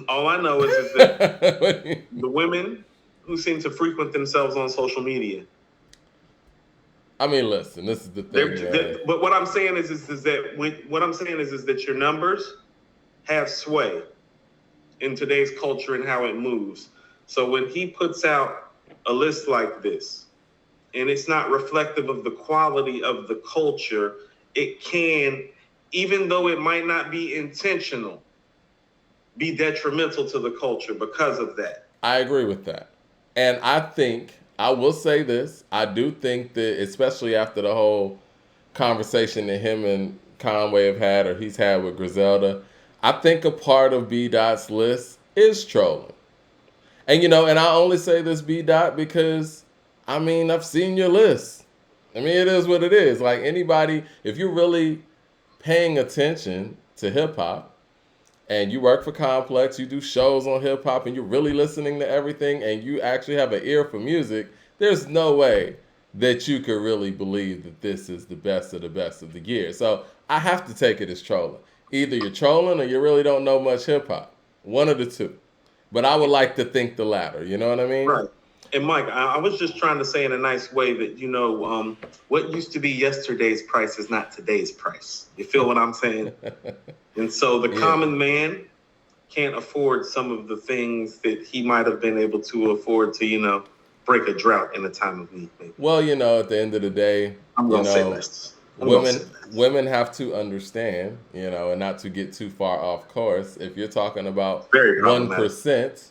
All I know is that the women who seem to frequent themselves on social media.
I mean, listen, this is the thing.
But what I'm saying is that your numbers have sway in today's culture and how it moves. So when he puts out a list like this, and it's not reflective of the quality of the culture, it can, even though it might not be intentional, be detrimental to the culture because of that.
I agree with that. And I will say this, I do think that, especially after the whole conversation that him and Conway have had, or he's had with Griselda, I think a part of B.Dot's list is trolling. And, and I only say this, B.Dot, because I've seen your list. It is what it is. Like anybody, if you're really paying attention to hip hop and you work for Complex, you do shows on hip hop and you're really listening to everything and you actually have an ear for music, there's no way that you could really believe that this is the best of the year. So I have to take it as trolling. Either you're trolling or you really don't know much hip hop. One of the two. But I would like to think the latter. You know what I mean?
Right. And Mike, I was just trying to say in a nice way that, what used to be yesterday's price is not today's price. You feel what I'm saying? And so the common man can't afford some of the things that he might have been able to afford to, break a drought in a time of need. Maybe.
Well, at the end of the day, women have to understand, and not to get too far off course. If you're talking about 1%,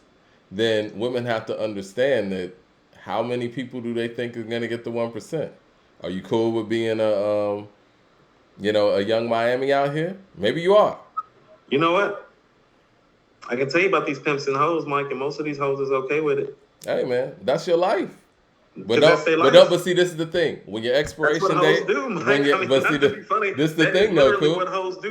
then women have to understand that how many people do they think is going to get the 1%? Are you cool with being a young Miami out here? Maybe you are.
You know what? I can tell you about these pimps and hoes, Mike, and most of these hoes is okay with it.
Hey, man, that's your life. But see, this is the thing. When your expiration date, this is the thing, though, Coop.
What hoes do?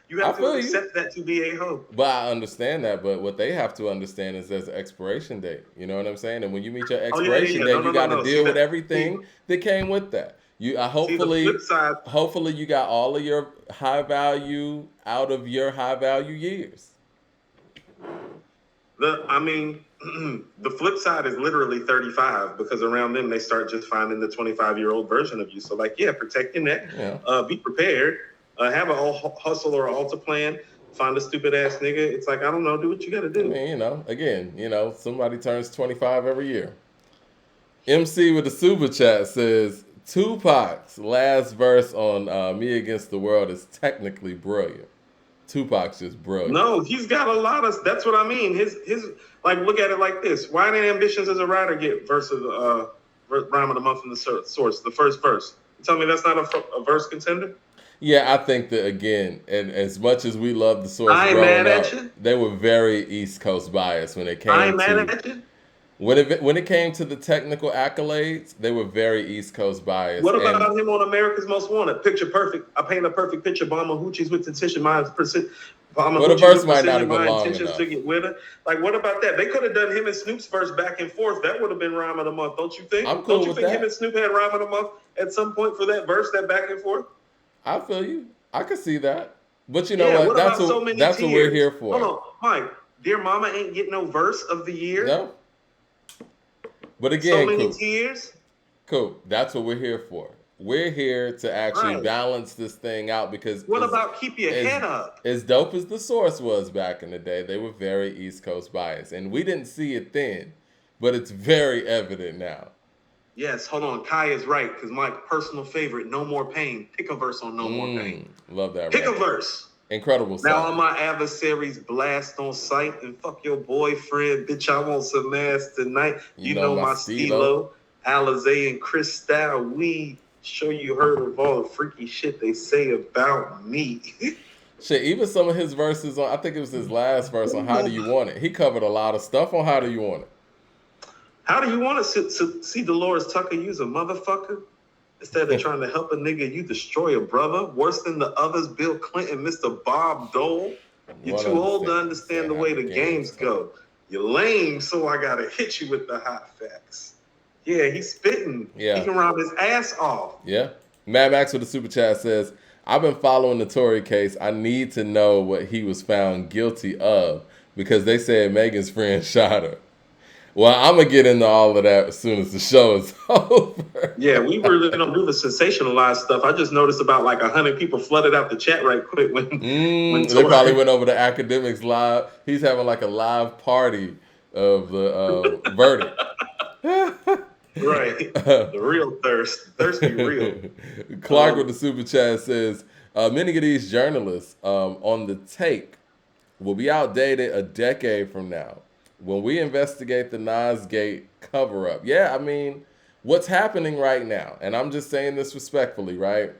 You have to accept that to be a hoe.
But I understand that. But what they have to understand is there's an expiration date. You know what I'm saying? And when you meet your expiration date, you got to deal with everything that came with that. Hopefully, you got all of your high value out of your high value years.
The flip side is literally 35 because around them they start just finding the 25-year-old version of you. So protect your neck, be prepared, have a hustle or altar plan, find a stupid ass nigga. It's like, I don't know, do what you got to do.
Somebody turns 25 every year. MC with the super chat says Tupac's last verse on Me Against the World is technically brilliant. Tupac's just brilliant.
No, he's got a lot of. That's what I mean. His like look at it like this. Why did Ambitions as a Writer get rhyme of the month in the source, the first verse? You tell me that's not a verse contender?
Yeah, I think that again, and as much as we love the Source
I ain't
growing
mad at
up,
you.
they were very East Coast biased when it
I
came
ain't mad
to
at you.
when it came to the technical accolades. They were very East Coast biased,
What
and
about him on America's Most Wanted? Picture perfect. I paint a perfect picture. Bomber hoochies with intention. Bomber
well, the
hoochies
verse
with
might not
precision.
have been
My
long
intentions to
enough.
get with her. Like, what about that? They could have done him and Snoop's verse back and forth. That would have been rhyme of the month, don't you
I'm
think? Don't
cool
you
with
think him and
that.
Snoop had rhyme of the month at some point for that verse, that back and forth?
I feel you. I could see that. But you know
Yeah.
what?
What about so many
That's what we're
tears?
here
Hold
for.
on, Mike. Dear Mama ain't get no verse of the year.
No. But
So
again,
many
Coop,
tears.
Coop, that's what we're here for. We're here to actually
Right.
balance this thing out because
What about keep your
as
head up?
as dope as the Source was back in the day, they were very East Coast biased. And we didn't see it then, but it's very evident now.
Yes, hold on. Kai is right because my personal favorite, No More Pain. Pick a verse on No More Pain.
Love that
Pick a
record.
verse.
Incredible
Now all
song.
my adversaries blast on sight and fuck your boyfriend, bitch. I want some ass tonight.
You
You
know
know
my
my
stilo.
stilo, Alizé and Cristal. We show you heard of all the freaky shit they say about me.
Shit, even some of his verses on, I think it was his last verse on How Do You Want It. He covered a lot of stuff on How Do You Want It.
How do you want to see Dolores Tucker use a motherfucker? Instead of trying to help a nigga, you destroy a brother. Worse than the others, Bill Clinton, Mr. Bob Dole. You're
Won't
too old to understand the
how
way
the
the games go. You're lame, so I gotta hit you with the hot facts. Yeah, he's spitting.
Yeah.
He can rhyme his ass off.
Yeah. Mad Max with the super chat says, I've been following the Tory case. I need to know what he was found guilty of because they said Megan's friend shot her. Well, I'm going to get into all of that as soon as the show is over.
Yeah, we really don't do the sensationalized stuff. I just noticed about like 100 people flooded out the chat right quick when
They probably went over to Academics Live. He's having like a live party of the verdict.
Right. The real thirst be real.
Clark with the super chat says, many of these journalists on the take will be outdated a decade from now when we investigate the Nas Gate cover up. Yeah, I mean, what's happening right now, and I'm just saying this respectfully, right?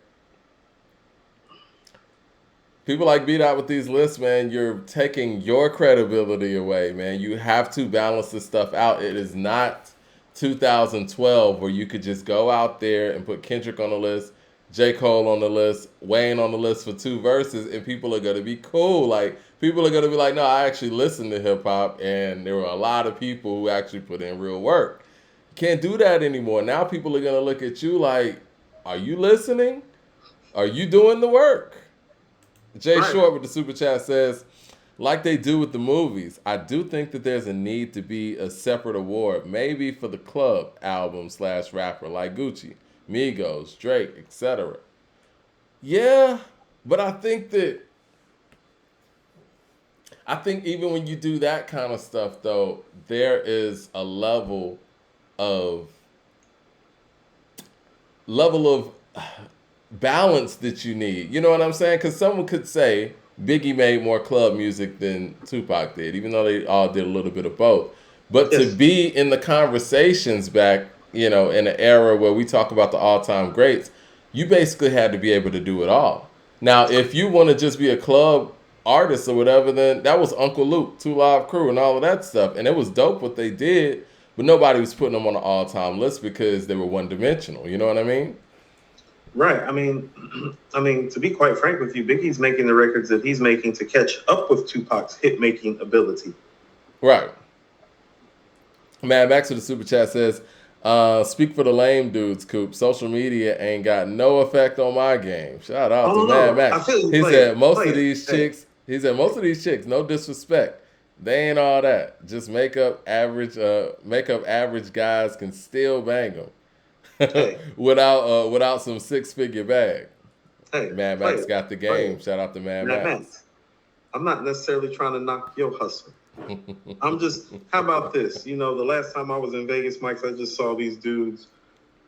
People like B.Dot with these lists, man, you're taking your credibility away, man. You have to balance this stuff out. It is not 2012 where you could just go out there and put Kendrick on the list, J. Cole on the list, Wayne on the list for 2 verses, and people are going to be cool. Like, people are going to be like, no, I actually listened to hip hop, and there were a lot of people who actually put in real work. You can't do that anymore. Now people are going to look at you like, are you listening? Are you doing the work? Jay
Right.
Short with the super chat says, like they do with the movies, I do think that there's a need to be a separate award, maybe for the club album / rapper like Gucci, Migos, Drake, etc. Yeah, but I think even when you do that kind of stuff, though, there is a level of balance that you need. You know what I'm saying? Because someone could say Biggie made more club music than Tupac did, even though they all did a little bit of both. But to
Yes.
be in the conversations back, in an era where we talk about the all-time greats, you basically had to be able to do it all. Now, if you want to just be a club artist or whatever, then that was Uncle Luke, 2 Live Crew, and all of that stuff. And it was dope what they did, but nobody was putting them on the all-time list because they were one-dimensional. You know what I mean?
Right. I mean, to be quite frank with you, Biggie's making the records that he's making to catch up with Tupac's hit-making ability.
Right. Mad Max with the super chat says, speak for the lame dudes, Coop. Social media ain't got no effect on my game. Shout out to Mad Max. He said most of these chicks, no disrespect, they ain't all that. Just make up average guys can still bang them. without some 6-figure bag.
Hey,
Mad Max got the game. Shout out to Mad Max.
I'm not necessarily trying to knock your hustle. I'm just, how about this? The last time I was in Vegas, Mike, I just saw these dudes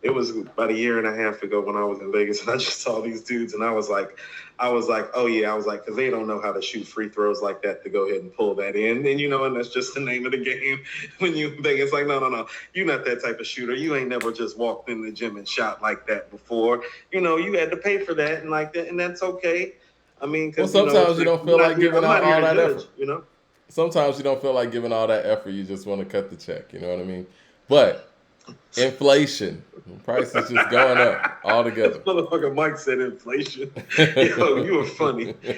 It was about a year and a half ago when I was in Vegas, and I just saw these dudes, and I was like, oh yeah, I was like, because they don't know how to shoot free throws like that to go ahead and pull that in, and and that's just the name of the game. When you in Vegas, like, no, you're not that type of shooter. You ain't never just walked in the gym and shot like that before. You had to pay for that, and like that, and that's okay. I mean,
Well,
because it's
sometimes you
like
don't feel like giving
I'm
out
not here
all
to
that
judge.
effort. Sometimes you don't feel like giving all that effort. You just want to cut the check. You know what I mean? But inflation, prices just going up
This
altogether.
motherfucker Mike said inflation. Yo, you are funny.